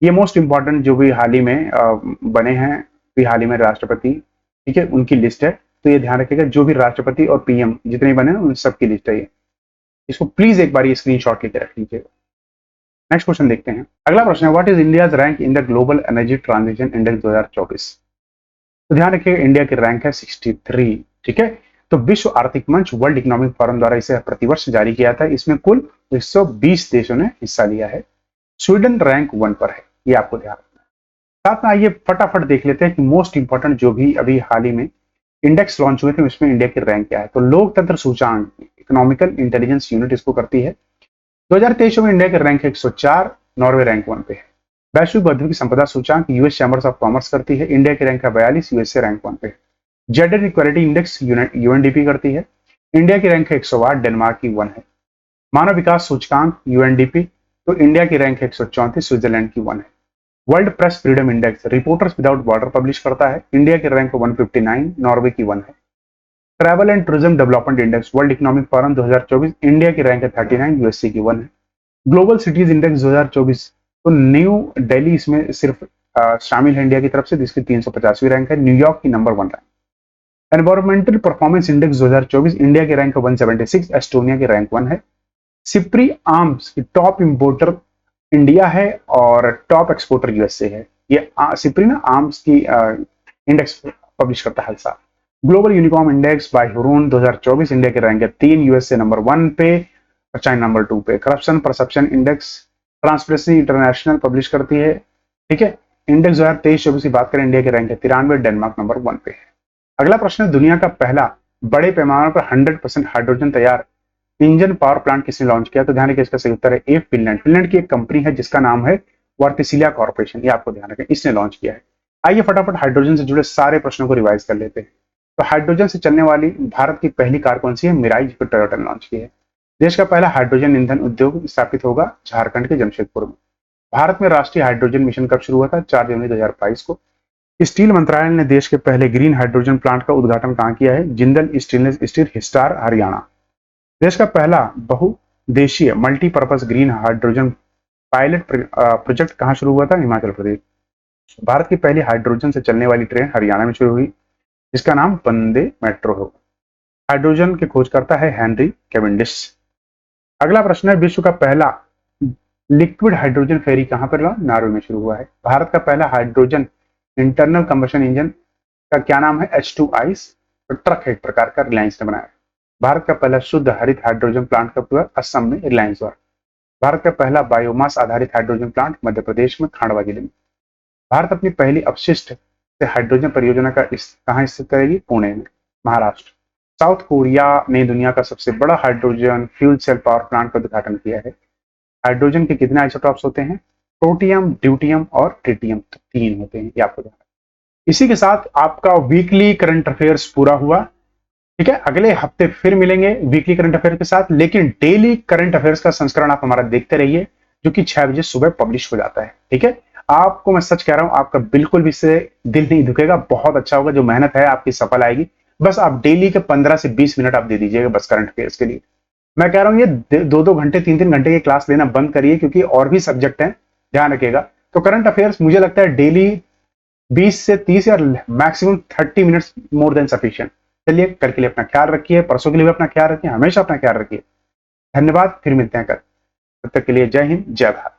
ये मोस्ट इंपॉर्टेंट जो भी हाल ही में बने हैं, भी हाल ही में राष्ट्रपति, ठीक है, उनकी लिस्ट है। तो ये ध्यान रखिएगा, जो भी राष्ट्रपति और पीएम जितने बने उन सबकी लिस्ट है ये। इसको प्लीज एक बार ये स्क्रीनशॉट लेके रख लीजिएगा। नेक्स्ट क्वेश्चन देखते हैं। अगला प्रश्न है, what is India's rank in the global energy transition index 2024? तो ध्यान रखिएगा, इंडिया की रैंक है 63। ठीक है, तो विश्व आर्थिक मंच, वर्ल्ड इकोनॉमिक फोरम द्वारा इसे प्रतिवर्ष जारी किया था। इसमें कुल 120 देशों ने हिस्सा लिया है। स्वीडन रैंक 1 पर है, ये आपको ध्यान रखना है। साथ में आइए फटाफट देख लेते हैं कि मोस्ट इंपॉर्टेंट जो भी अभी हाल ही में इंडेक्स लॉन्च हुए थे, उसमें इंडिया की रैंक क्या है? तो लोकतंत्र सूचांक, इकोनॉमिकल इंटेलिजेंस यूनिट इसको करती है। 2023 में इंडिया की रैंक है 104, नॉर्वे रैंक 1 पे है। वैश्विक बौद्धिक संपदा सूचांक यूएस चैम्बर्स ऑफ कॉमर्स करती है, इंडिया की रैंक है 42, यूएसए रैंक 1 पे है। जेंडर इक्वालिटी इंडेक्स यूएनडीपी करती है, इंडिया की रैंक है 108, डेनमार्क की 1 है। मानव विकास सूचकांक यूएनडीपी, तो इंडिया की रैंक है 134, स्विट्जरलैंड की 1 है। World press freedom index reporters without border publish करता है, इंडिया की रैंक 159, नॉर्वे की 1 है। Travel and tourism development index world economic forum 2024, India की रैंक है 39, यूएसए की 1 है। ग्लोबल सिटीज इंडेक्स 2024, तो न्यू दिल्ली इसमें सिर्फ शामिल है इंडिया की तरफ से, जिसकी 350वीं रैंक है। न्यूयॉर्क की number 1 rank. Environmental performance index 2024, India की रैंक 176, एस्टोनिया की रैंक 1 है। सिप्री आर्म्स की टॉप इंपोर्टर इंडिया है और टॉप एक्सपोर्टर यूएसए है। ये सिप्री ना आर्म्स की इंडेक्स पब्लिश करता है हर साल। Global Unicom index bye Hurun 2024, India की रैंक है 3, यूएसए नंबर 1 पे और चाइना नंबर 2 पे। Corruption perception index transparency international publish करती है, ठीक है। इंडेक्स 2023-24 की बात करें, इंडिया की रैंक है 93, डेनमार्क नंबर 1 पे है। अगला प्रश्न है, दुनिया का पहला बड़े पैमाने पर 100% हाइड्रोजन तैयार इंजन पावर प्लांट किसने लॉन्च किया? तो ध्यान रखिए, इसका सही उत्तर है ए, फिनलैंड। फिनलैंड की एक कंपनी है जिसका नाम है वर्टिसिलिया कॉर्पोरेशन, ये आपको ध्यान रखें, इसने लॉन्च किया है। आइए फटाफट हाइड्रोजन से जुड़े सारे प्रश्नों को रिवाइज कर लेते हैं। तो हाइड्रोजन से चलने वाली भारत की पहली कार कौन सी है? मिराई, जिसको टोयोटा ने लॉन्च की है। देश का पहला हाइड्रोजन ईंधन उद्योग स्थापित होगा झारखंड के जमशेदपुर में। भारत में राष्ट्रीय हाइड्रोजन मिशन कब शुरू हुआ था? 4 जनवरी 2022 को। स्टील मंत्रालय ने देश के पहले ग्रीन हाइड्रोजन प्लांट का उद्घाटन कहां किया है? Jindal stainless steel, Hisar, Haryana. देश का पहला बहुउद्देशीय multipurpose green hydrogen pilot project कहां शुरू हुआ था? हिमाचल प्रदेश। भारत की पहली हाइड्रोजन से चलने वाली ट्रेन हरियाणा में शुरू हुई, जिसका नाम वंदे मेट्रो हो। हाइड्रोजन के खोजकर्ता है हेनरी कैवेंडिश। अगला प्रश्न है, विश्व का पहला लिक्विड हाइड्रोजन फेरी कहां पर हुआ? नॉर्वे में शुरू हुआ है। भारत का पहला हाइड्रोजन इंटरनल कंबशन इंजन का क्या नाम है? H2 आइस, ट्रक है एक प्रकार का, रिलायंस ने बनाया। भारत का पहला शुद्ध हरित हाइड्रोजन प्लांट कब हुआ? असम में, रिलायंस द्वारा। भारत का पहला बायोमास आधारित हाइड्रोजन प्लांट मध्य प्रदेश में, खांडवा जिले में। भारत अपनी पहली अपशिष्ट से हाइड्रोजन परियोजना का कहां स्थित करेगी? पुणे में, महाराष्ट्र। साउथ कोरिया ने दुनिया का सबसे बड़ा hydrogen fuel cell power plant का उद्घाटन किया है। हाइड्रोजन के कितने आइसोटॉप्स होते हैं? प्रोटियम, ड्यूटियम और ट्रिटियम, तो 3 होते हैं, ये आपको ध्यान रखना। इसी के साथ आपका वीकली करंट अफेयर्स पूरा हुआ, ठीक है। अगले हफ्ते फिर मिलेंगे वीकली करंट अफेयर के साथ, लेकिन डेली करंट अफेयर्स का संस्करण आप हमारा देखते रहिए, जो कि 6 बजे सुबह पब्लिश हो जाता है, ठीक है। आपको मैं सच कह रहा हूं, आपका बिल्कुल भी इससे दिल नहीं दुखेगा, बहुत अच्छा होगा, जो मेहनत है आपकी सफल आएगी। बस आप डेली के 15 से 20 मिनट आप दे दीजिएगा बस करंट अफेयर्स के लिए। मैं कह रहा हूं ये 2-2 घंटे 3-3 घंटे की क्लास लेना बंद करिए, क्योंकि और भी सब्जेक्ट हैं, ध्यान रखिएगा। तो करंट अफेयर्स मुझे लगता है डेली 20 से 30 या maximum 30 minutes more than sufficient. चलिए, कल के लिए अपना ख्याल रखिए, परसों के लिए भी अपना ख्याल रखिए, हमेशा अपना ख्याल रखिए। धन्यवाद, फिर मिलते हैं कल। तब तक के लिए जय हिंद, जय भारत।